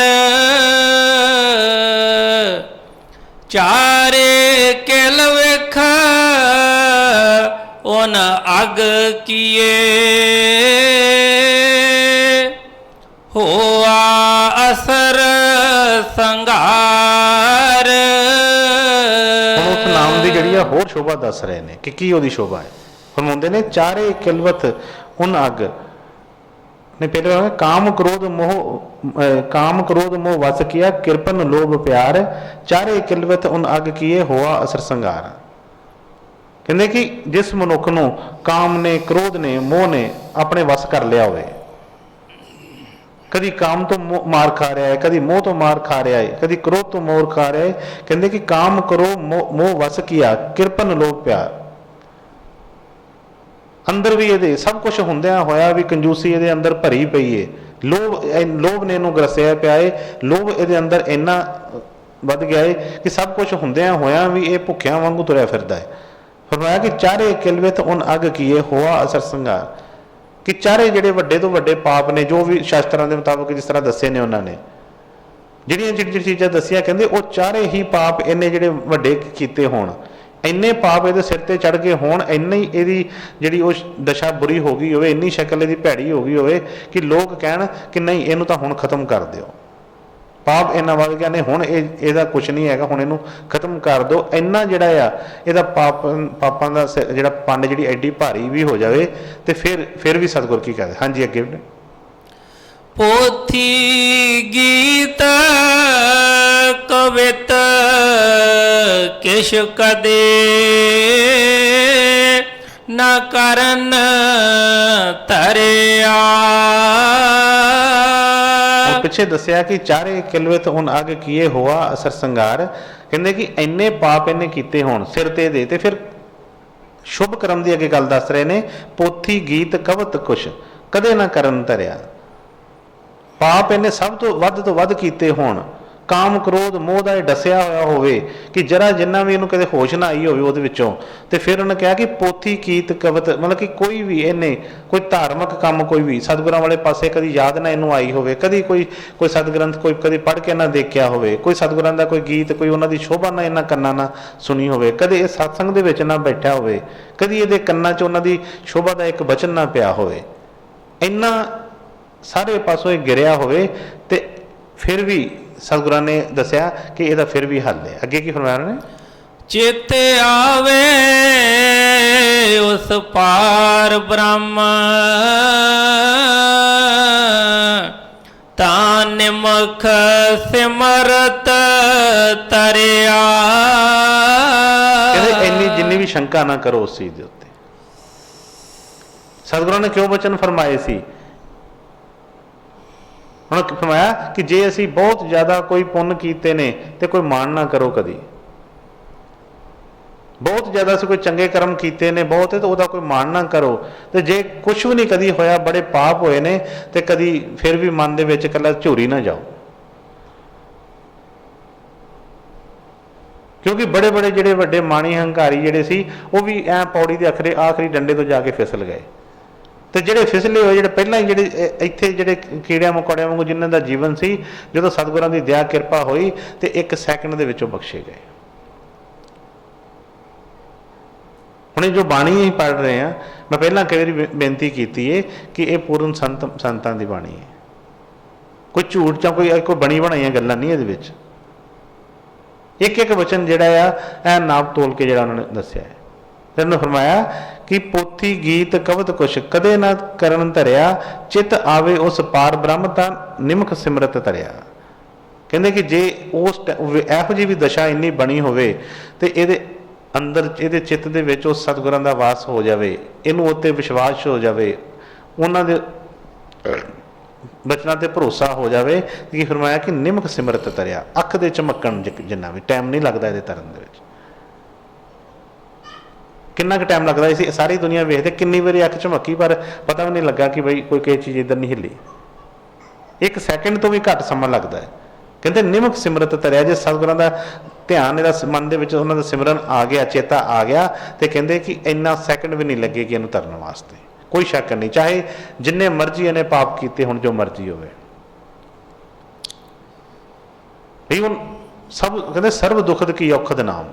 चारे किल विख उन अग किए, होआ असर संघार। उस नाम की जिहड़ी होर शोभा दस रहे हैं कि की उहदी शोभा है। फरमाउंदे ने चारे किलवत उन अग ने, पहले काम क्रोध मोह, काम क्रोध मोह वस किया, कृपन लोभ प्यार, चारे किलवत उन अग किए, होआ असर संघार। कहते कि जिस मनुख नूं काम ने, क्रोध ने, मोह ने अपने वस कर लिया होवे, कभी काम तो मार खा रहा है, कभी मोह तो मार खा रहा है, कभी क्रोध तो मोह खा रहा है। कहते कि काम करो मोह वस किया, कृपन लोभ प्यार। अंदर भी ये सब कुछ होंदिया होया भी कंजूसी ये अंदर भरी पई है, लोभ ने इनू ग्रसिया पिया है, लोभ ये अंदर इन्ना वध गया है कि सब कुछ होंदिया होया भी ये भुखिया वांगू तुरया फिरदा है। फरमाया कि चारे किलवित उन अग किए, होआ असर संघार। कि चारे जिहड़े वड्डे तो वड्डे पाप ने, जो भी शास्त्रां दे मुताबक जिस तरह दसे ने उन्होंने जिहड़ियां चीज़ां दसियां, कहंदे वो चारे ही पाप इन्ने जिहड़े वड्डे कीते होण, इन्ने पाप इहदे सिर ते चढ़ गए होण, इन्नी इहदी जिहड़ी उस दशा बुरी हो गई होवे, इन्नी शक्ल इहदी भैड़ी हो गई होवे कि लोग कहण कि नहीं इहनूं तां हुण खत्म कर दिओ, पाप इन्ना वध गया ने, हुण इहदा कुछ नहीं हैगा, हुण इहनूं खत्म कर दो। इन्ना जिहड़ा आ इहदा पापां दा जिहड़ा पंड जिहड़ी एडी भारी भी हो जावे ते फिर भी सतगुर की कहदे। हाँ जी अगे पोथी गीत कवित किश कदे न करन तरिया। पिछे दसिया कि चारे किलवित उन अग किए, होआ असर संघार। कहते कि इन्ने पाप इन्ने कीते होण सिर ते दे, ते फिर शुभ कर्म की अगे गल दस रहे ने, पोथी गीत कवित कुछ कदे ना करन धरिया। पाप इन्ने सब तो वध कीते होण, काम क्रोध मोह का डसिया होया होवे कि जरा जिन्ना भी इन्हूं कदे होश ना आई होवे उहदे विचों, ते फिर उन्हें कहा कि पोथी गीत कवित, मतलब कि कोई भी इन्हें कोई धार्मिक काम कोई भी सतगुरां वाले पासे कदी याद ना इन्हूं आई होवे, कदी कोई सतग्रंथ कोई कदी पढ़ के ना देखिया होवे, कोई सतगुरां दा कोई गीत कोई उन्हां दी शोभा ना इन्हां कन्नां ना सुनी होवे, कदे इस सत्संग दे विच ना बैठा होवे, कदी इहदे कन्नां च उन्हां दी शोभा दा एक वचन ना पिया होवे, इन्ना सारे पासों ये गिरिया होवे, ते फिर भी सतगुरां ने दसिया कि इहदा फिर भी हल है। अगे की फरमाया उन्होंने, चित आवे उस पार ब्रह्म तान मुख सिमरत तरिया। इन्नी जिन्नी भी शंका ना करो उस चीज के उत्ते। सतगुरां ने क्यों वचन फरमाए सी? उन्होंने फरमाया कि जे असी बहुत ज़्यादा कोई पुण्य कीते ने तो कोई मान ना करो, कदी बहुत ज़्यादा असी कोई चंगे कर्म कीते ने बहुत है तो वह कोई मान ना करो, तो जे कुछ भी नहीं कदी होया, बड़े पाप होए ने तो कदी फिर भी मन दे विच कला झूरी ना जाओ, क्योंकि बड़े बड़े जिहड़े वड्डे माणी हंकारी जिहड़े सी वो भी ऐ पौड़ी के आखिरी डंडे तो जाके फिसल गए, तो जिहड़े फिसले होए जिहड़े पहलां ही जिहड़े इत्थे जिहड़े कीड़ियां मकोड़ियां वांगू जिन्हां दा जीवन सी, जदों सतगुरां दी दया किरपा होई तो एक सैकंड दे विचों बख्शे गए। हुणे जो बाणी ही पढ़ रहे हैं, मैं पहलां कई बारी बेनती कीती है कि यह पूर्ण संतां दी बाणी है, कोई झूठ चां कोई बनी बनाईयां गल्लां नहीं इहदे विच, एक एक वचन जिहड़ा आ नाप तोल के जिहड़ा उन्होंने दस्सिया है। फिर उन्होंने फरमाया कि पोथी गीत कवित कुछ कदे ना करन धरिया, चित आवे उस पार ब्रह्म तां निमख सिमरत धरिया। ਕਹਿੰਦੇ ਕਿ ਜੇ ਉਸ ਇਹੋ ਜਿਹੀ ਵੀ ਦਸ਼ਾ ਇੰਨੀ ਬਣੀ ਹੋਵੇ ਤੇ ਇਹਦੇ ਅੰਦਰ, ਇਹਦੇ ਚਿੱਤ ਦੇ ਵਿੱਚ ਉਸ ਸਤਿਗੁਰਾਂ ਦਾ ਵਾਸ ਹੋ ਜਾਵੇ, ਇਹਨੂੰ ਉੱਤੇ ਵਿਸ਼ਵਾਸ ਹੋ ਜਾਵੇ, ਉਹਨਾਂ ਦੇ ਬਚਨਾਂ ਤੇ ਭਰੋਸਾ ਹੋ ਜਾਵੇ ਕਿ ਫਰਮਾਇਆ ਕਿ ਨਿਮਕ ਸਿਮਰਤ ਤਰਿਆ, ਅੱਖ ਦੇ ਝਮਕਣ ਜਿੰਨਾ ਵੀ ਟਾਈਮ ਨਹੀਂ ਲੱਗਦਾ ਇਹਦੇ ਤਰਨ ਦੇ ਵਿੱਚ। ਕਿੰਨਾ ਕੁ ਟਾਈਮ ਲੱਗਦਾ ਸੀ, ਸਾਰੀ ਦੁਨੀਆ ਵੇਖਦੇ ਕਿੰਨੀ ਵਾਰੀ ਅੱਖ ਝਮਕੀ ਪਰ ਪਤਾ ਵੀ ਨਹੀਂ ਲੱਗਾ ਕਿ ਬਈ ਕੋਈ ਕਿਸੇ ਚੀਜ਼ ਇੱਧਰ ਨਹੀਂ ਹਿੱਲੀ। 1 ਸੈਕਿੰਡ ਤੋਂ ਵੀ ਘੱਟ ਸਮਾਂ ਲੱਗਦਾ ਹੈ। ਕਹਿੰਦੇ ਨਿਮਕ ਸਿਮਰਤ ਤਰਿਆ, ਜੇ ਸਤਿਗੁਰਾਂ ਦਾ ਧਿਆਨ ਇਹਦਾ ਮਨ ਦੇ ਵਿੱਚ ਉਹਨਾਂ ਦਾ ਸਿਮਰਨ ਆ ਗਿਆ, ਚੇਤਾ ਆ ਗਿਆ, ਤੇ ਕਹਿੰਦੇ ਕਿ ਇੰਨਾ ਸੈਕਿੰਡ ਵੀ ਨਹੀਂ ਲੱਗੇਗੀ ਇਹਨੂੰ ਤਰਨ ਵਾਸਤੇ। ਕੋਈ ਸ਼ੱਕ ਨਹੀਂ, ਚਾਹੇ ਜਿੰਨੇ ਮਰਜ਼ੀ ਇਹਨੇ ਪਾਪ ਕੀਤੇ ਹੁਣ, ਜੋ ਮਰਜ਼ੀ ਹੋਵੇ। ਵੀ ਹੁਣ ਸਭ ਕਹਿੰਦੇ ਸਰਬ ਦੁਖਦ ਕੀ ਔਖਦ ਨਾਮ,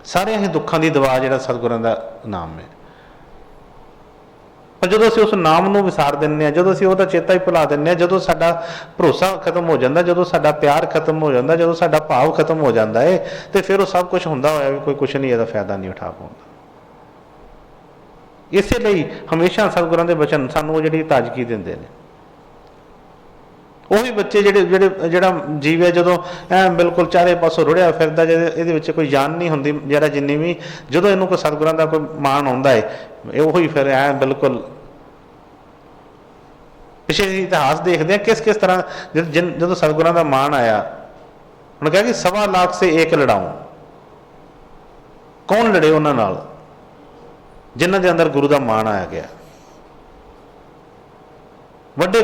ਸਾਰਿਆਂ ਹੀ ਦੁੱਖਾਂ ਦੀ ਦਵਾ ਜਿਹੜਾ ਸਤਿਗੁਰਾਂ ਦਾ ਨਾਮ ਹੈ। ਪਰ ਜਦੋਂ ਅਸੀਂ ਉਸ ਨਾਮ ਨੂੰ ਵਿਸਾਰ ਦਿੰਦੇ ਹਾਂ, ਜਦੋਂ ਅਸੀਂ ਉਹਦਾ ਚੇਤਾ ਹੀ ਭੁਲਾ ਦਿੰਦੇ ਹਾਂ, ਜਦੋਂ ਸਾਡਾ ਭਰੋਸਾ ਖਤਮ ਹੋ ਜਾਂਦਾ, ਜਦੋਂ ਸਾਡਾ ਪਿਆਰ ਖਤਮ ਹੋ ਜਾਂਦਾ, ਜਦੋਂ ਸਾਡਾ ਭਾਵ ਖਤਮ ਹੋ ਜਾਂਦਾ ਹੈ, ਤੇ ਫਿਰ ਉਹ ਸਭ ਕੁਝ ਹੁੰਦਾ ਹੋਇਆ ਵੀ ਕੋਈ ਕੁਛ ਨਹੀਂ, ਇਹਦਾ ਫਾਇਦਾ ਨਹੀਂ ਉਠਾ ਪਾਉਂਦਾ। ਇਸੇ ਲਈ ਹਮੇਸ਼ਾ ਸਤਿਗੁਰਾਂ ਦੇ ਬਚਨ ਸਾਨੂੰ ਉਹ ਜਿਹੜੀ ਤਾਜ਼ਗੀ ਦਿੰਦੇ ਨੇ। ਉਹੀ ਬੱਚੇ ਜਿਹੜਾ ਜੀਵ ਹੈ ਜਦੋਂ ਐ ਬਿਲਕੁਲ ਚਾਰੇ ਪਾਸੋਂ ਰੁੜਿਆ ਫਿਰਦਾ, ਇਹਦੇ ਵਿੱਚ ਕੋਈ ਜਾਨ ਨਹੀਂ ਹੁੰਦੀ ਜਿਹੜਾ ਜਿੰਨੀ ਵੀ, ਜਦੋਂ ਇਹਨੂੰ ਕੋਈ ਸਤਿਗੁਰਾਂ ਦਾ ਕੋਈ ਮਾਣ ਆਉਂਦਾ ਹੈ, ਇਹ ਉਹੀ ਫਿਰ ਐ ਬਿਲਕੁਲ। ਪਿਛਲੇ ਇਤਿਹਾਸ ਦੇਖਦੇ ਹਾਂ ਕਿਸ ਕਿਸ ਤਰ੍ਹਾਂ ਜਦੋਂ ਸਤਿਗੁਰਾਂ ਦਾ ਮਾਣ ਆਇਆ, ਹੁਣ ਕਿਹਾ ਕਿ 1.25 ਲੱਖ ਸੇ ਏਕ ਲੜਾਊਂ, ਕੌਣ ਲੜੇ ਉਹਨਾਂ ਨਾਲ ਜਿਨ੍ਹਾਂ ਦੇ ਅੰਦਰ ਗੁਰੂ ਦਾ ਮਾਣ ਆਇਆ ਗਿਆ। ਵੱਡੇ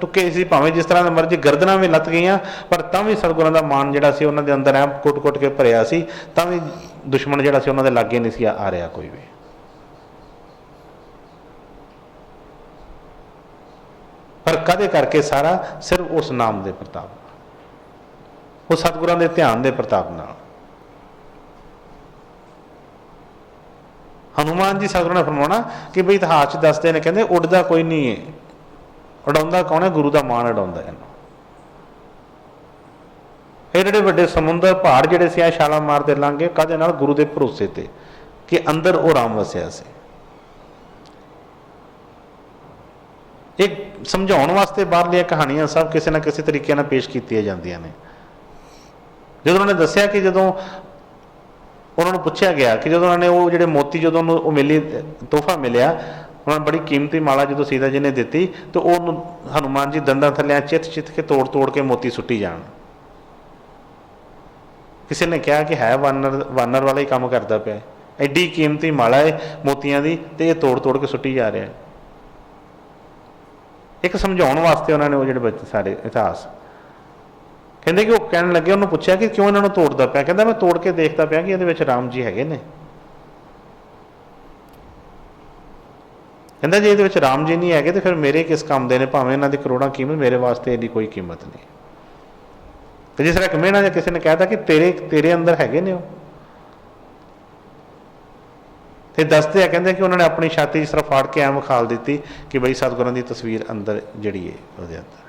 ਟੁੱਕੇ ਸੀ, ਭਾਵੇਂ ਜਿਸ ਤਰ੍ਹਾਂ ਦੇ ਮਰਜ਼ੀ ਗਰਦਨਾਂ ਵੀ ਲੱਤ ਗਈਆਂ, ਪਰ ਤਾਂ ਵੀ ਸਤਿਗੁਰਾਂ ਦਾ ਮਾਣ ਜਿਹੜਾ ਸੀ ਉਹਨਾਂ ਦੇ ਅੰਦਰ ਐਂ ਕੁੱਟ ਕੇ ਭਰਿਆ ਸੀ, ਤਾਂ ਵੀ ਦੁਸ਼ਮਣ ਜਿਹੜਾ ਸੀ ਉਹਨਾਂ ਦੇ ਲਾਗੇ ਨਹੀਂ ਸੀ ਆ ਰਿਹਾ ਕੋਈ ਵੀ। ਪਰ ਕਦੇ ਕਰਕੇ ਸਾਰਾ ਸਿਰਫ ਉਸ ਨਾਮ ਦੇ ਪ੍ਰਤਾਪ, ਉਹ ਸਤਿਗੁਰਾਂ ਦੇ ਧਿਆਨ ਦੇ ਪ੍ਰਤਾਪ ਨਾਲ। ਹਨੂੰਮਾਨ ਜੀ ਸਤਿਗੁਰਾਂ ਨੇ ਫਰਮਾਉਣਾ ਕਿ ਬਈ ਇਤਿਹਾਸ 'ਚ ਦੱਸਦੇ ਨੇ, ਕਹਿੰਦੇ ਉੱਡਦਾ ਕੋਈ ਨਹੀਂ ਹੈ, ਉਡਾਉਂਦਾ ਕੌਣ ਹੈ? ਗੁਰੂ ਦਾ ਮਾਣ ਉਡਾਉਂਦਾ ਇਹਨੂੰ। ਇਹ ਜਿਹੜੇ ਵੱਡੇ ਸਮੁੰਦਰ ਪਹਾੜ ਜਿਹੜੇ ਸੀ, ਆ ਛਾਲਾਂ ਮਾਰਦੇ ਲੰਘੇ, ਕਾਹਦੇ ਨਾਲ? ਗੁਰੂ ਦੇ ਭਰੋਸੇ ਤੇ ਕਿ ਅੰਦਰ ਉਹ ਰਾਮ ਵਸਿਆ ਸੀ। ਇਹ ਸਮਝਾਉਣ ਵਾਸਤੇ ਬਾਹਰਲੀਆਂ ਕਹਾਣੀਆਂ ਸਭ ਕਿਸੇ ਨਾ ਕਿਸੇ ਤਰੀਕੇ ਨਾਲ ਪੇਸ਼ ਕੀਤੀਆਂ ਜਾਂਦੀਆਂ ਨੇ। ਜਦੋਂ ਉਹਨਾਂ ਨੇ ਦੱਸਿਆ ਕਿ ਜਦੋਂ ਉਹਨਾਂ ਨੂੰ ਪੁੱਛਿਆ ਗਿਆ ਕਿ ਜਦੋਂ ਉਹਨਾਂ ਨੇ ਉਹ ਜਿਹੜੇ ਮੋਤੀ, ਜਦੋਂ ਉਹਨੂੰ ਉਹ ਮਿਲੀ, ਤੋਹਫਾ ਮਿਲਿਆ, ਉਹਨਾਂ ਨੂੰ ਬੜੀ ਕੀਮਤੀ ਮਾਲਾ ਜਦੋਂ ਸੀਤਾ ਜੀ ਨੇ ਦਿੱਤੀ, ਤੇ ਉਹਨੂੰ ਹਨੂੰਮਾਨ ਜੀ ਦੰਦਾਂ ਥੱਲੇ ਚਿੱਤ ਕੇ ਤੋੜ ਕੇ ਮੋਤੀ ਸੁੱਟੀ ਜਾਣ। ਕਿਸੇ ਨੇ ਕਿਹਾ ਕਿ ਹੈ ਵਾਨਰ ਵਾਲਾ ਹੀ ਕੰਮ ਕਰਦਾ ਪਿਆ, ਐਡੀ ਕੀਮਤੀ ਮਾਲਾ ਹੈ ਮੋਤੀਆਂ ਦੀ, ਤੇ ਇਹ ਤੋੜ ਕੇ ਸੁੱਟੀ ਜਾ ਰਿਹਾ। ਇੱਕ ਸਮਝਾਉਣ ਵਾਸਤੇ ਉਹਨਾਂ ਨੇ ਉਹ ਜਿਹੜੇ ਬੱਚੇ ਸਾਰੇ ਇਤਿਹਾਸ ਕਹਿੰਦੇ ਕਿ ਉਹ ਕਹਿਣ ਲੱਗੇ, ਉਹਨੂੰ ਪੁੱਛਿਆ ਕਿ ਕਿਉਂ ਇਹਨਾਂ ਨੂੰ ਤੋੜਦਾ ਪਿਆ? ਕਹਿੰਦਾ ਮੈਂ ਤੋੜ ਕੇ ਦੇਖਦਾ ਪਿਆ ਕਿ ਇਹਦੇ ਵਿੱਚ ਰਾਮ ਜੀ ਹੈਗੇ ਨੇ। ਕਹਿੰਦਾ ਜੇ ਇਹਦੇ ਵਿੱਚ ਰਾਮ ਜੀ ਨਹੀਂ ਹੈਗੇ ਤੇ ਫਿਰ ਮੇਰੇ ਕਿਸ ਕੰਮ ਦੇ ਨੇ? ਭਾਵੇਂ ਇਹਨਾਂ ਦੀ ਕਰੋੜਾਂ ਕੀਮਤ, ਮੇਰੇ ਵਾਸਤੇ ਇਹਦੀ ਕੋਈ ਕੀਮਤ ਨਹੀਂ। ਤੇ ਜਿਸ ਤਰ੍ਹਾਂ ਕਮੇਣਾ ਜਾਂ ਕਿਸੇ ਨੇ ਕਹਿਤਾ ਕਿ ਤੇਰੇ ਅੰਦਰ ਹੈਗੇ ਨੇ ਉਹ, ਤੇ ਦੱਸਦੇ ਆ ਕਹਿੰਦੇ ਕਿ ਉਹਨਾਂ ਨੇ ਆਪਣੀ ਛਾਤੀ ਜਿਸ ਤਰ੍ਹਾਂ ਫਾੜ ਕੇ ਐਂ ਵਿਖਾਲ ਦਿੱਤੀ ਕਿ ਬਈ ਸਤਿਗੁਰਾਂ ਦੀ ਤਸਵੀਰ ਅੰਦਰ ਜਿਹੜੀ ਹੈ ਉਹਦੇ ਅੰਦਰ।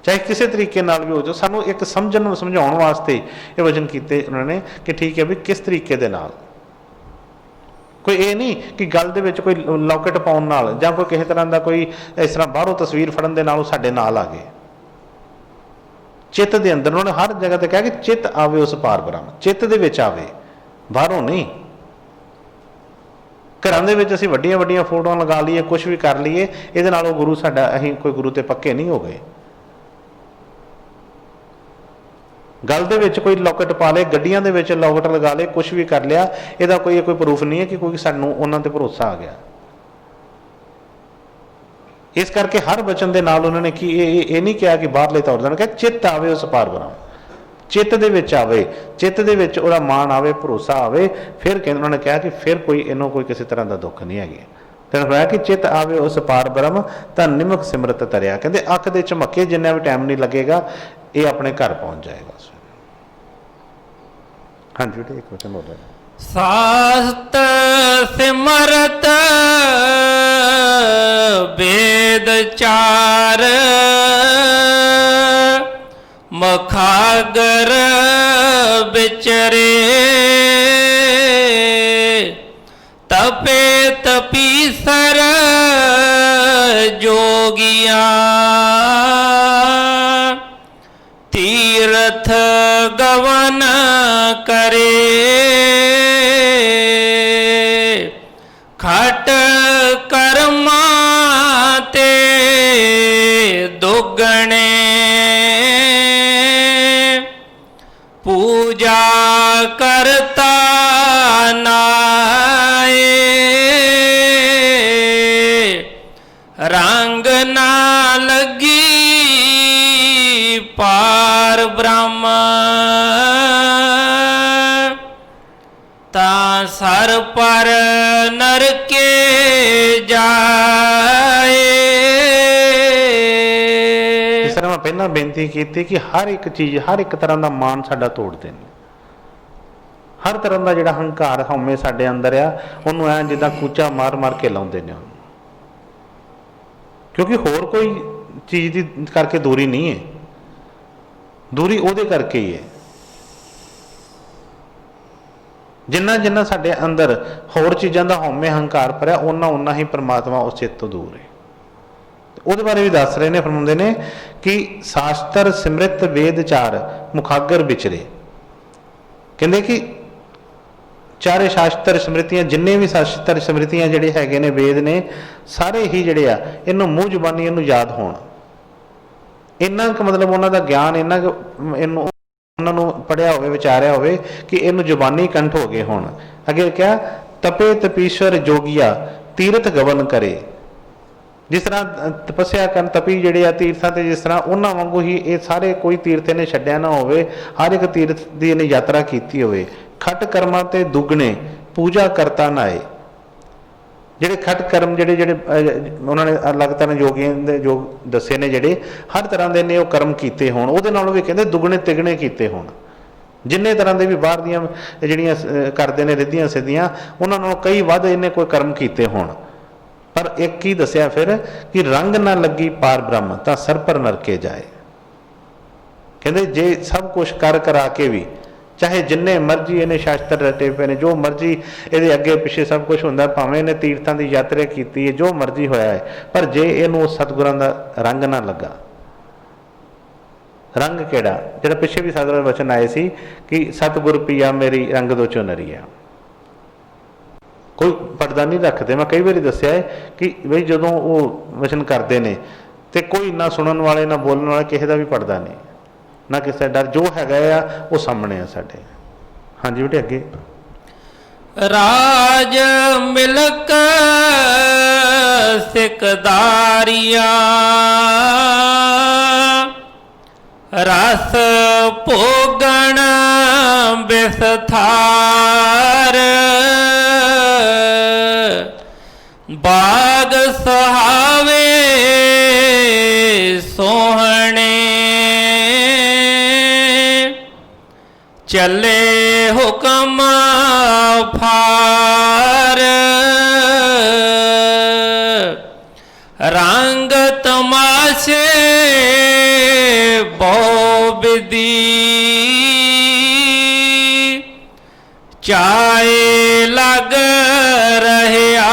ਚਾਹੇ ਕਿਸੇ ਤਰੀਕੇ ਨਾਲ ਵੀ ਹੋ ਜਾਓ, ਸਾਨੂੰ ਇੱਕ ਸਮਝਾਉਣ ਵਾਸਤੇ ਇਹ ਵਚਨ ਕੀਤੇ ਉਹਨਾਂ ਨੇ ਕਿ ਠੀਕ ਹੈ ਵੀ ਕਿਸ ਤਰੀਕੇ ਦੇ ਨਾਲ। ਕੋਈ ਇਹ ਨਹੀਂ ਕਿ ਗੱਲ ਦੇ ਵਿੱਚ ਕੋਈ ਲੌਕਟ ਪਾਉਣ ਨਾਲ ਜਾਂ ਕੋਈ ਕਿਸੇ ਤਰ੍ਹਾਂ ਦਾ ਕੋਈ ਇਸ ਤਰ੍ਹਾਂ ਬਾਹਰੋਂ ਤਸਵੀਰ ਫੜਨ ਦੇ ਨਾਲ ਉਹ ਸਾਡੇ ਨਾਲ ਆ ਗਏ। ਚਿੱਤ ਦੇ ਅੰਦਰ ਉਹਨਾਂ ਨੇ ਹਰ ਜਗ੍ਹਾ ਤੇ ਕਿਹਾ ਕਿ ਚਿੱਤ ਆਵੇ ਉਸ ਪਾਰ ਬ੍ਰਹਮ, ਚਿੱਤ ਦੇ ਵਿੱਚ ਆਵੇ, ਬਾਹਰੋਂ ਨਹੀਂ। ਘਰਾਂ ਦੇ ਵਿੱਚ ਅਸੀਂ ਵੱਡੀਆਂ ਵੱਡੀਆਂ ਫੋਟੋਆਂ ਲਗਾ ਲਈਏ, ਕੁਛ ਵੀ ਕਰ ਲਈਏ, ਇਹਦੇ ਨਾਲ ਉਹ ਗੁਰੂ ਸਾਡਾ, ਅਸੀਂ ਕੋਈ ਗੁਰੂ ਤੇ ਪੱਕੇ ਨਹੀਂ ਹੋ ਗਏ। ਗੱਲ ਦੇ ਵਿੱਚ ਕੋਈ ਲੌਕਟ ਪਾ ਲੇ, ਗੱਡੀਆਂ ਦੇ ਵਿੱਚ ਲੌਕਟ ਲਗਾ ਲੇ, ਕੁਛ ਵੀ ਕਰ ਲਿਆ, ਇਹਦਾ ਕੋਈ ਪ੍ਰੂਫ ਨਹੀਂ ਹੈ ਕਿ ਕੋਈ ਸਾਨੂੰ ਉਹਨਾਂ ਤੇ ਭਰੋਸਾ ਆ ਗਿਆ। ਇਸ ਕਰਕੇ ਹਰ ਬਚਨ ਦੇ ਨਾਲ ਉਹਨਾਂ ਨੇ ਕੀ ਇਹ ਨਹੀਂ ਕਿਹਾ ਕਿ ਬਾਹਰਲੇ ਤੌਰ ਤੇ, ਕਿਹਾ ਚਿੱਤ ਆਵੇ ਉਸ ਪਾਰ ਬ੍ਰਹਮ, ਚਿੱਤ ਦੇ ਵਿੱਚ ਆਵੇ, ਚਿੱਤ ਦੇ ਵਿੱਚ ਉਹਦਾ ਮਾਣ ਆਵੇ, ਭਰੋਸਾ ਆਵੇ। ਫਿਰ ਕਹਿੰਦੇ ਉਹਨਾਂ ਨੇ ਕਿਹਾ ਕਿ ਫਿਰ ਕੋਈ ਇਹਨੂੰ ਕੋਈ ਕਿਸੇ ਤਰ੍ਹਾਂ ਦਾ ਦੁੱਖ ਨਹੀਂ ਹੈਗੇ। ਤੇ ਹੋਇਆ ਕਿ ਚਿੱਤ ਆਵੇ ਉਸ ਪਾਰ ਬ੍ਰਹਮ ਤਾਂ ਨਿਮਕ ਸਿਮਰਤ ਤਰਿਆ। ਕਹਿੰਦੇ ਅੱਖ ਦੇ ਝਮੱਕੇ ਜਿੰਨਾ ਵੀ ਟਾਈਮ ਨਹੀਂ ਲੱਗੇਗਾ, ਇਹ ਆਪਣੇ ਘਰ ਪਹੁੰਚ ਜਾਏਗਾ। ਹਾਂਜੀ ਬੇਟੇ ਇੱਕ ਵਚਨ ਬੋਲ ਰਿਹਾ। ਸਾਸਤ ਸਿਮਰਤ ਵੇਦ ਚਾਰ ਮਖਾਗਰ ਵਿਚਰੇ ਤਪੇ ਤਪੀਸਰ ਜੋ जोगिया तीर्थ गवन करे खट कर्मा ते दुगणे पूजा करता नाए रंग ना लगी पार ब्रह्म ता सर पर नरके जाए। जिस तरह मैं पहला बेनती की थी कि हर एक चीज़ हर एक तरह का मान साडा तोड़ते हैं, हर तरह का जिहड़ा हंकार हउमे साडे अंदर आ उन्होंने ऐ जिद्दां कूचा मार मार के लाउंदे ने, क्योंकि होर कोई चीज़ दी करके दूरी नहीं है, दूरी उहदे करके ही है। जिन्ना जिन्ना साडे अंदर होर चीज़ों का हौमे हंकार भरिया उन्ना उन्ना ही परमात्मा उस चित्त तो दूर है। ਉਹਦੇ बारे भी दस रहे ने, फरमाते ने कि शास्त्र सिमृत वेद चार मुखागर विचरे, कहते कि चारे शास्त्र स्मृतियां जिन्ने भी शास्त्र स्मृतियां जिहड़े हैगे ने वेद ने सारे ही जिहड़े आ इन्हूं मूँह जुबानी इन्हूं याद होण, इन्ना क मतलब उन्हां दा ज्ञान इन्ना इन्हूं उन्हां नूं पढ़िया होवे विचारिया होवे कि इन्हूं जुबानी कंठ हो गए होण। अगे क्या तपे तपीश्वर जोगिया तीर्थ गवन करे, जिस तरह तपस्या करन तपी जिहड़े आ तीर्थां ते जिस तरह उन्हां वांगू ही ये सारे कोई तीर्थ इहने छड्डिया ना होवे, हर एक तीर्थ दी इहने यात्रा कीती होवे। खट कर्मां ते दुगने पूजा करता नाए, ਜਿਹੜੇ खट कर्म ਜਿਹੜੇ ਜਿਹੜੇ ਉਹਨਾਂ ਨੇ ਅਲੱਗ ਤਰ੍ਹਾਂ ਯੋਗੀਆਂ ਦੇ ਯੋਗ ਦੱਸੇ ਨੇ ਜਿਹੜੇ ਹਰ ਤਰ੍ਹਾਂ ਦੇ ਨੇ ਉਹ ਕਰਮ ਕੀਤੇ ਹੋਣ, ਉਹਦੇ ਨਾਲੋਂ ਵੀ ਕਹਿੰਦੇ ਦੁੱਗਣੇ ਤਿਗਣੇ ਕੀਤੇ ਹੋਣ। ਜਿੰਨੇ ਤਰ੍ਹਾਂ ਦੇ ਵੀ ਬਾਹਰ ਦੀਆਂ ਜਿਹੜੀਆਂ ਕਰਦੇ ਨੇ ਰਿੱਧੀਆਂ ਸਿੱਧੀਆਂ ਉਹਨਾਂ ਨਾਲੋਂ ਕਈ ਵੱਧ ਇਹਨੇ ਕੋਈ ਕਰਮ ਕੀਤੇ ਹੋਣ। ਪਰ ਇੱਕ ਹੀ ਦੱਸਿਆ ਫਿਰ ਕਿ ਰੰਗ ਨਾ ਲੱਗੀ ਪਾਰ ਬ੍ਰਹਮ ਤਾਂ ਸਰ ਪਰ ਨਰਕੇ ਜਾਏ। ਕਹਿੰਦੇ ਜੇ ਸਭ ਕੁਛ ਕਰ ਕਰਾ ਕੇ ਵੀ चाहे जिन्ने मर्जी इन्हें शास्त्र रटे पे ने, जो मर्जी ये अगे पिछे सब कुछ होंदा, भावें इन्हें तीर्थों की यात्रा की है, जो मर्जी होया है, पर जे इनू सतगुरां दा रंग ना लगा, रंग केड़ा जिहड़ा पिछे भी सतगुर वचन आए सी कि सतगुर पिया मेरी रंग दो चुनरिया, कोई पर्दा नहीं रखते। मैं कई बार दस्या है कि बई जदों वो वचन करते हैं तो कोई ना सुनने वाले ना बोलने वाले किसी का भी पर्दा नहीं, ना किसी का डर, जो हैगा आ वो सामने आ साडे। हाँ जी बेटे अगे राज मिलक सिकदारिया रस भोगण बिसथार बाग सहावे सोहणे चले हुकम फार रंग तमाशे बहुविधि चाहे लग रहया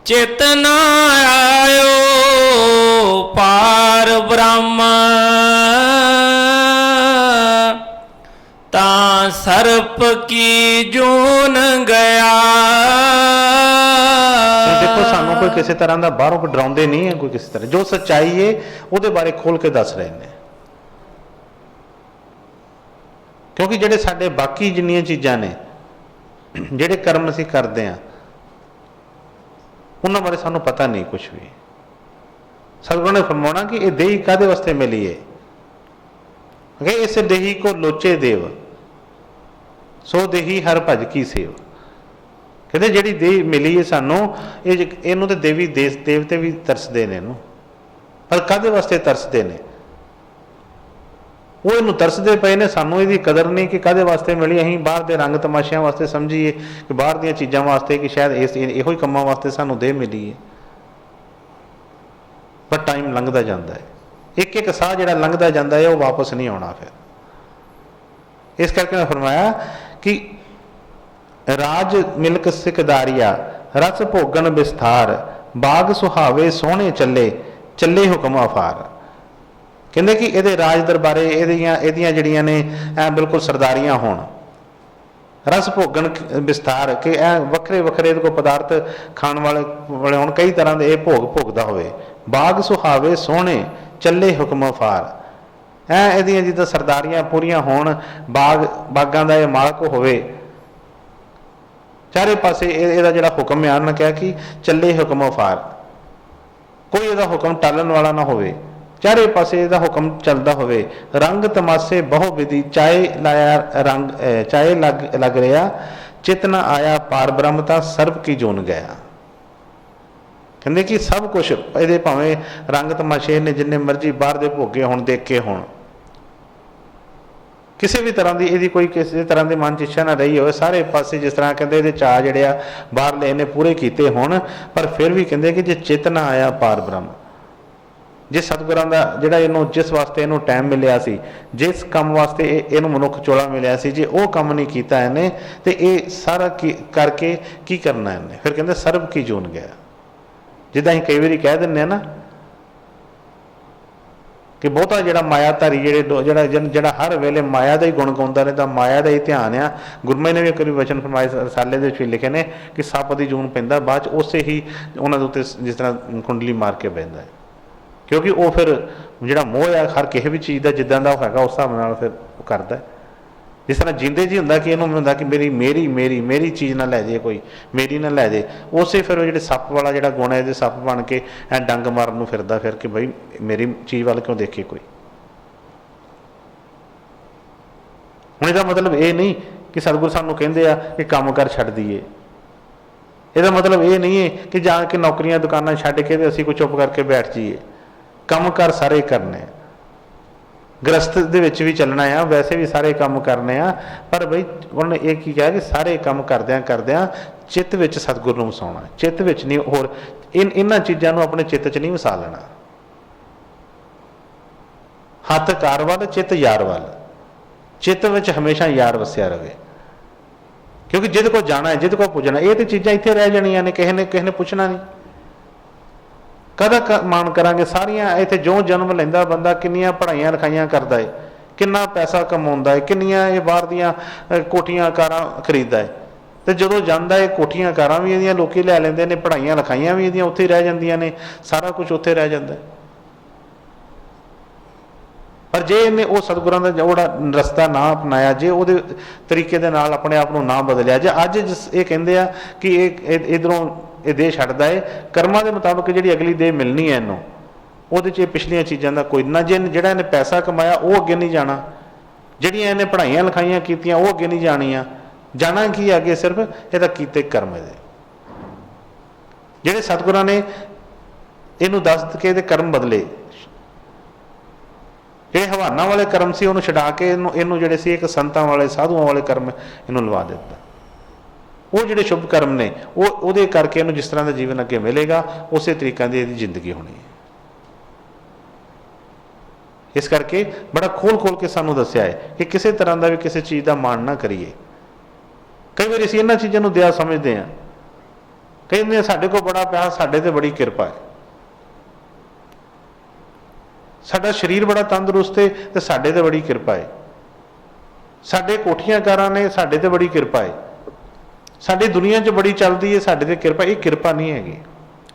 चेतना आयो पार ब्रह्म ता सर्प की जून गया। देखो सानू कोई किसी तरह का बाहरों को डराउंदे नहीं है, कोई किसी तरह जो सच्चाई है वो बारे खोल के दस रहे हैं, क्योंकि जेडे साडे बाकी जिन्नियां चीज़ां ने जेडे कर्म असीं करते हैं उन्हां बारे सानू पता नहीं कुछ भी। सतगुरू ने फरमाना कि ये देही कादे वास्ते मिली है, कि इस देही को लोचे देव सो देही हर भज की सेव। कहते जिहड़ी देही मिली है सानू इहनूं ते देवी देश देवते भी तरसदे ने, पर कादे वास्ते तरसदे ने, वो इनू तरसदे पे ने, सानू इहदी कदर नहीं कि कादे वास्ते मिली। असीं बाहर दे रंग तमाशियां वास्ते समझीए कि बाहर दीयां चीज़ां वास्ते कि शायद इस इहो ही कम्मां वास्ते सानू देह मिली है, पर टाइम लंघदा जांदा है, एक एक साह जिहड़ा लंघदा जांदा है वो वापस नहीं आउणा। फिर इस करके मैं फरमाया कि राज मिल्क सिकदारिया रस भोगन विस्तार, बाग सुहावे सोहने चले, चले हुक्म अफार। कहते कि ये राज दरबारे ये जड़ियाँ ने बिल्कुल सरदारियाँ होण, रस भोगन विस्तार कि वक्रे वक्रे को पदार्थ खाण वाले होण, कई तरह के भोग भोगदा होवे। बाग सुहावे सोहने चले हुक्म अफार, ये जिद्दां सरदारियां पूरियां होण, बाग बागां दा मालक होवे, चारे पासे इहदा जिहड़ा हुक्म है उन्होंने कहा कि चले हुक्म अफार, कोई इहदा हुक्म टालण वाला ना होवे, चारे पासे इहदा हुक्म चलदा होवे। रंग तमाशे बहु विधि, चाहे लाया रंग चाहे लग रहा, चित न आया पार ब्रह्म, तां सर्ब की जोन गया। कहते कि सब कुछ ये भावें रंग तमाशे ने जिन्ने मर्जी बाहर दे भोगे होण, देखे होण, किसी भी तरह की यदि कोई किसी तरह की मन च इच्छा ना रही हो, सारे पासे जिस तरह कहते ये चाह जड़े आ बाहरले इन्हें पूरे किए होण, पर फिर भी कहते कि जे चित ना आया पार ब्रह्म, जे सतगुरां दा जिहड़ा इहनूं जिस वास्ते इहनूं टाइम मिलिया सी, जिस काम वास्ते इहनूं मनुख चोला मिलिया सी, जे वो काम नहीं कीता इहने ते ये सारा करके की करना इहने। फिर कहते सर्ब की जून गया। जिद्दां असीं कई वारी कह दिंदे ना कि बहुता जिहड़ा मायाधारी जिहड़ा हर वेले माया का ही गुण गाउंदा रहिंदा, माया का ही ध्यान आ। गुरमई ने भी कभी वचन फरमाए रसाले दे विच लिखे ने कि सप की जून पैंदा, बाद उस ही उन्हां दे उत्ते जिस तरह कुंडली मार के बहिंदा है, क्योंकि वो फिर जिहड़ा मोह है हर किसी भी चीज़ का जिद्दां दा हैगा उस हिसाब नाल फिर करदा है। जिस तरह जिंदे जी हुंदा कि इहनूं हुंदा कि मेरी मेरी मेरी मेरी चीज़ ना लै जाए, कोई मेरी ना लै जाए, उसे फिर जिहड़े सप वाला जिहड़ा गुण है सप बन के डंग मारन नूं फिरदा फिर कि बई मेरी चीज़ वाल क्यों देखे कोई। हुण इहदा मतलब ये नहीं कि सतगुरु सानूं कहंदे आ कि काम कर छड्ड दईए, इहदा मतलब ये नहीं है कि जाके नौकरियां दुकानां छड्ड के असीं कोई चुप करके बैठ जाइए। काम कर सारे करने, गृहस्थ दे विच भी चलना आ, वैसे भी सारे काम करने आ, पर बई उन्होंने एक ही कहा कि सारे काम करद्या करद्या चित्त विच सतगुर नूं वसाउणा, चित्त विच नहीं होर इन्हां चीज़ां नूं अपने चित्त च नहीं वसा लेना। हथ कार वाल चित्त यार वाल, चित्त विच हमेशा यार वसिया रहे, क्योंकि जिद को जाना है जिद को पुजना, ये तो चीज़ां इत्थे रह जाणियां ने, किसी ने पुछना नहीं। कदा मान करांगे सारियां इत्थे जो जन्म लैंदा बंदा किन्नियां पढ़ाइयां लिखाइयां करदा है, किन्ना पैसा कमाउंदा है, किन्नियां ये बाहर दियां कोठियां कारां खरीददा है, तो जदों जांदा है कोठियां कारां भी इहदियां लोकी लै लैंदे ने, पढ़ाइयां लिखाइयां भी इहदियां उत्थे रह जांदियां ने, सारा कुछ उत्थे रह जांदा है। पर जे इन्हें वो सतगुरां दा जोड़ा रस्ता ना अपनाया, जे वो तरीके दे नाल अपने आप नूं ना बदलिया, जे अज ये कहंदे आ कि इधरों ये देह छड्डदा है, कर्मां दे मुताबक जिहड़ी अगली देह मिलनी है इनूं, ਉਹਦੇ 'ਚ पिछलियां चीज़ों का कोई ना, जे जिहड़ा इन्हें पैसा कमाया वो अगे नहीं जाना, जिहड़ियां इन्हें पढ़ाइयां लिखाइयां कीतियां वो अगे नहीं जाणियां, जाना की अगे सिर्फ इहदा कीते कर्म दे। जिहड़े सतगुरां ने इहनूं दस के इहदे कर्म बदले, जिहड़े हवाना वाले कर्म से उन्होंने छड़ा के इनू जिहड़े सी एक संतां वाले साधुआं वाले कर्म इनू लवा दिता। वो जिहड़े शुभ कर्म ने वो करके इनू जिस तरह का जीवन अगे मिलेगा उस तरीके की इहदी जिंदगी होनी है। इस करके बड़ा खोल खोल के सानू दस्या है कि किसी तरह का भी किसी चीज़ का मान ना करिए। कई बार असीं इन्हां चीज़ों नूं दया समझते हैं, कहते साडे कोल बड़ा पैसा, साडे ते बड़ी किरपा है, साडा शरीर बड़ा तंदुरुस्त है तो साडे ते बड़ी किरपा है, साडे कोठियां कारां ने साडे ते बड़ी किरपा है, साडी दुनिया च बड़ी चलती है साडे ते किरपा। ये किरपा नहीं हैगी।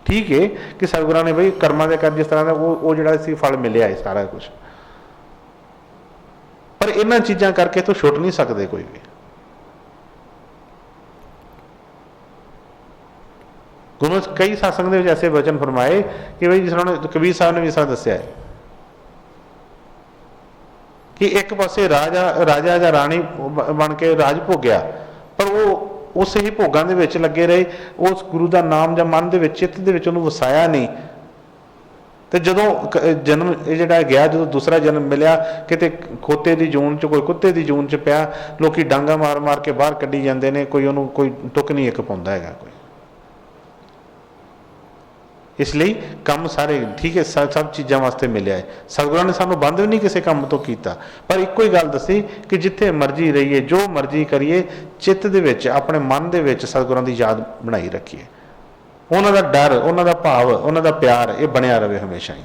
ठीक है कि सतगुरां ने बई कर्मां दे कर जिस तरह का वो जिहड़ा सी फल मिलिया है सारा कुछ, पर इन्हां चीज़ां करके तो छुट नहीं सकते कोई भी। गुरु कई सत्संग दे विच ऐसे वचन फरमाए कि बई जिस तरह कबीर साहब ने भी इस तरह दस्सिया है कि एक पासे राजा या राणी बन के राज भोगया, पर वो उस ही भोगां दे विच लगे रहे, उस गुरु का नाम या मन के चित्त दे विच उहनूं वसाया नहीं। तो जदों जन्म जिहड़ा गया, जो दूसरा जन्म मिलिया किते खोते की जून च कोई कुत्ते की जून च पिया, लोग डांगा मार मार के बाहर कड्ढी जाते हैं, कोई उन्होंने कोई टुक नहीं एक पाउंदा हैगा कोई। इसलिए काम सारे ठीक है, सब चीज़ों वास्ते मिले है। सतगुरां ने सानू बंद भी नहीं किसी काम तो किया, पर एको ही गल दसी कि जिथे मर्जी रहिए जो मर्जी करिए चित्त दे विच अपने मन दे विच सतगुरां दी याद बनाई रखिए। ਉਹਨਾਂ ਦਾ ਡਰ, ਉਹਨਾਂ ਦਾ ਭਾਵ, ਉਹਨਾਂ ਦਾ ਪਿਆਰ ਇਹ ਬਣਿਆ ਰਹੇ ਹਮੇਸ਼ਾ ਹੀ।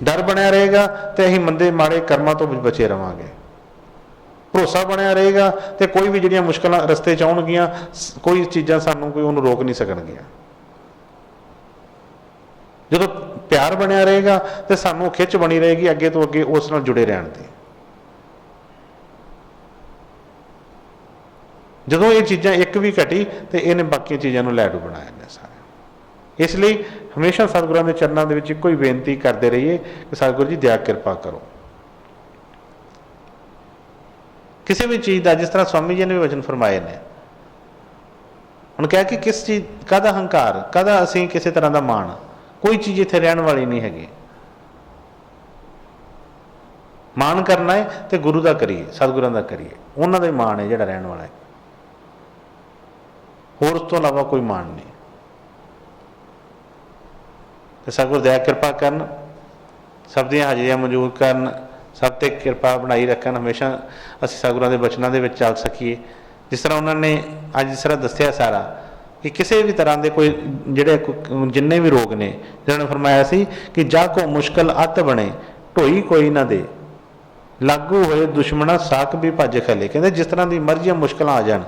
ਡਰ ਬਣਿਆ ਰਹੇਗਾ ਤੇ ਅਸੀਂ ਮੰਦੇ ਮਾੜੇ ਕਰਮਾਂ ਤੋਂ ਬਚੇ ਰਵਾਂਗੇ। ਭਰੋਸਾ ਬਣਿਆ ਰਹੇਗਾ ਤੇ ਕੋਈ ਵੀ ਜਿਹੜੀਆਂ ਮੁਸ਼ਕਲਾਂ ਰਸਤੇ 'ਚ ਆਉਣਗੀਆਂ, ਕੋਈ ਚੀਜ਼ਾਂ ਸਾਨੂੰ ਕੋਈ ਉਹਨੂੰ ਰੋਕ ਨਹੀਂ ਸਕਣਗੀਆਂ। ਜਦੋਂ ਪਿਆਰ ਬਣਿਆ ਰਹੇਗਾ ਤੇ ਸਾਨੂੰ ਖਿੱਚ ਬਣੀ ਰਹੇਗੀ ਅੱਗੇ ਤੋਂ ਅੱਗੇ ਉਸ ਨਾਲ ਜੁੜੇ ਰਹਿਣ ਦੀ। ਜਦੋਂ ਇਹ ਚੀਜ਼ਾਂ ਇੱਕ ਵੀ ਘਟੀ ਤੇ ਇਹਨੇ ਬਾਕੀ ਚੀਜ਼ਾਂ ਨੂੰ ਲੈ ਡੁੱਬਣਾ ਨੇ ਸਾਰੇ। ਇਸ ਲਈ ਹਮੇਸ਼ਾ ਸਤਿਗੁਰਾਂ ਦੇ ਚਰਨਾਂ ਦੇ ਵਿੱਚ ਇੱਕੋ ਹੀ ਬੇਨਤੀ ਕਰਦੇ ਰਹੀਏ ਕਿ ਸਤਿਗੁਰੂ ਜੀ ਦਇਆ ਕਿਰਪਾ ਕਰੋ। ਕਿਸੇ ਵੀ ਚੀਜ਼ ਦਾ, ਜਿਸ ਤਰ੍ਹਾਂ ਸਵਾਮੀ ਜੀ ਨੇ ਵੀ ਵਚਨ ਫਰਮਾਏ ਨੇ, ਹੁਣ ਕਿਹਾ ਕਿ ਕਿਸ ਚੀਜ਼, ਕਾਹਦਾ ਹੰਕਾਰ, ਕਾਹਦਾ ਅਸੀਂ ਕਿਸੇ ਤਰ੍ਹਾਂ ਦਾ ਮਾਣ, ਕੋਈ ਚੀਜ਼ ਇੱਥੇ ਰਹਿਣ ਵਾਲੀ ਨਹੀਂ ਹੈਗੀ। ਮਾਣ ਕਰਨਾ ਹੈ ਤੇ ਗੁਰੂ ਦਾ ਕਰੀਏ, ਸਤਿਗੁਰਾਂ ਦਾ ਕਰੀਏ, ਉਹਨਾਂ ਦਾ ਹੀ ਮਾਣ ਹੈ ਜਿਹੜਾ ਰਹਿਣ ਵਾਲਾ ਹੈ। ਹੋਰ ਉਸ ਤੋਂ ਇਲਾਵਾ ਕੋਈ ਮਾਣ ਨਹੀਂ। ਤੇ ਸਤਿਗੁਰ ਦਇਆ ਕਿਰਪਾ ਕਰਨ, ਸਭ ਦੀਆਂ ਹਾਜ਼ਰੀਆਂ ਮਨਜ਼ੂਰ ਕਰਨ, ਸਭ ਤੇ ਕਿਰਪਾ ਬਣਾਈ ਰੱਖਣ। ਹਮੇਸ਼ਾ ਅਸੀਂ ਸਤਿਗੁਰਾਂ ਦੇ ਬਚਨਾਂ ਦੇ ਵਿੱਚ ਚੱਲ ਸਕੀਏ। ਜਿਸ ਤਰ੍ਹਾਂ ਉਹਨਾਂ ਨੇ ਅੱਜ ਜਿਸ ਤਰ੍ਹਾਂ ਦੱਸਿਆ ਸਾਰਾ ਕਿ ਕਿਸੇ ਵੀ ਤਰ੍ਹਾਂ ਦੇ ਕੋਈ ਜਿਹੜੇ ਜਿੰਨੇ ਵੀ ਰੋਗ ਨੇ, ਜਿਹਨਾਂ ਨੇ ਫਰਮਾਇਆ ਸੀ ਕਿ ਜਾ ਕੋ ਮੁਸ਼ਕਲ ਅੱਤ ਬਣੇ ਢੋਈ ਕੋਈ ਨਾ ਦੇ, ਲਾਗੂ ਹੋਏ ਦੁਸ਼ਮਣਾ ਸਾਕ ਵੀ ਭੱਜ ਖਲੇ। ਕਹਿੰਦੇ ਜਿਸ ਤਰ੍ਹਾਂ ਦੀ ਮਰਜ਼ੀਆਂ ਮੁਸ਼ਕਲਾਂ ਆ ਜਾਣ,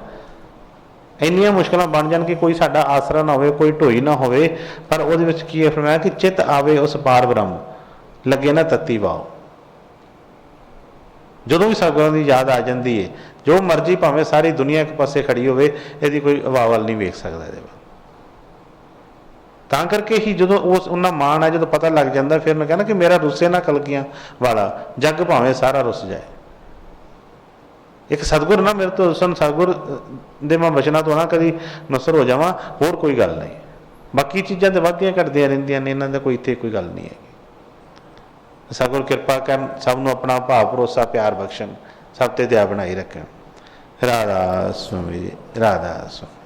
ਇੰਨੀਆਂ ਮੁਸ਼ਕਲਾਂ ਬਣ ਜਾਣ ਕਿ ਕੋਈ ਸਾਡਾ ਆਸਰਾ ਨਾ ਹੋਵੇ, ਕੋਈ ਢੋਈ ਨਾ ਹੋਵੇ, ਪਰ ਉਹਦੇ ਵਿੱਚ ਕੀ ਹੈ ਫਰਮਾਇਆ ਕਿ ਚਿੱਤ ਆਵੇ ਉਸ ਪਾਰ ਬ੍ਰਹਮ, ਲੱਗੇ ਨਾ ਤੱਤੀ ਵਾਓ। ਜਦੋਂ ਵੀ ਸਤਿਗੁਰਾਂ ਦੀ ਯਾਦ ਆ ਜਾਂਦੀ ਹੈ, ਜੋ ਮਰਜ਼ੀ ਭਾਵੇਂ ਸਾਰੀ ਦੁਨੀਆ ਇੱਕ ਪਾਸੇ ਖੜੀ ਹੋਵੇ, ਇਹਦੀ ਕੋਈ ਹਵਾ ਨਹੀਂ ਵੇਖ ਸਕਦਾ ਇਹਦੇ ਵੱਲ। ਤਾਂ ਕਰਕੇ ਹੀ ਜਦੋਂ ਉਹਨਾਂ ਮਾਣ ਹੈ, ਜਦੋਂ ਪਤਾ ਲੱਗ ਜਾਂਦਾ, ਫਿਰ ਮੈਂ ਕਹਿੰਦਾ ਕਿ ਮੇਰਾ ਰੁੱਸੇ ਨਾ ਕਲਗੀਆਂ ਵਾਲਾ, ਜੱਗ ਭਾਵੇਂ ਸਾਰਾ ਰੁੱਸ ਜਾਏ। ਇੱਕ ਸਤਿਗੁਰ ਨਾ ਮੇਰੇ ਤੋਂ ਸੁਣ, ਸਤਿਗੁਰ ਦੇ ਮੈਂ ਬਚਨਾਂ ਤੋਂ ਨਾ ਕਦੀ ਨਸਰ ਹੋ ਜਾਵਾਂ, ਹੋਰ ਕੋਈ ਗੱਲ ਨਹੀਂ। ਬਾਕੀ ਚੀਜ਼ਾਂ ਤੇ ਵੱਧਦੀਆਂ ਘਟਦੀਆਂ ਰਹਿੰਦੀਆਂ ਨੇ, ਇਹਨਾਂ ਦਾ ਕੋਈ ਇੱਥੇ ਕੋਈ ਗੱਲ ਨਹੀਂ ਹੈਗੀ। ਸਤਿਗੁਰ ਕਿਰਪਾ ਕਰਨ, ਸਭ ਨੂੰ ਆਪਣਾ ਭਾਵ ਭਰੋਸਾ ਪਿਆਰ ਬਖਸ਼ਣ, ਸਭ ਤੇ ਦਇਆ ਬਣਾਈ ਰੱਖਣ। ਰਾਧਾ ਸੁਆਮੀ ਜੀ, ਰਾਧਾ ਸੁਆਮੀ।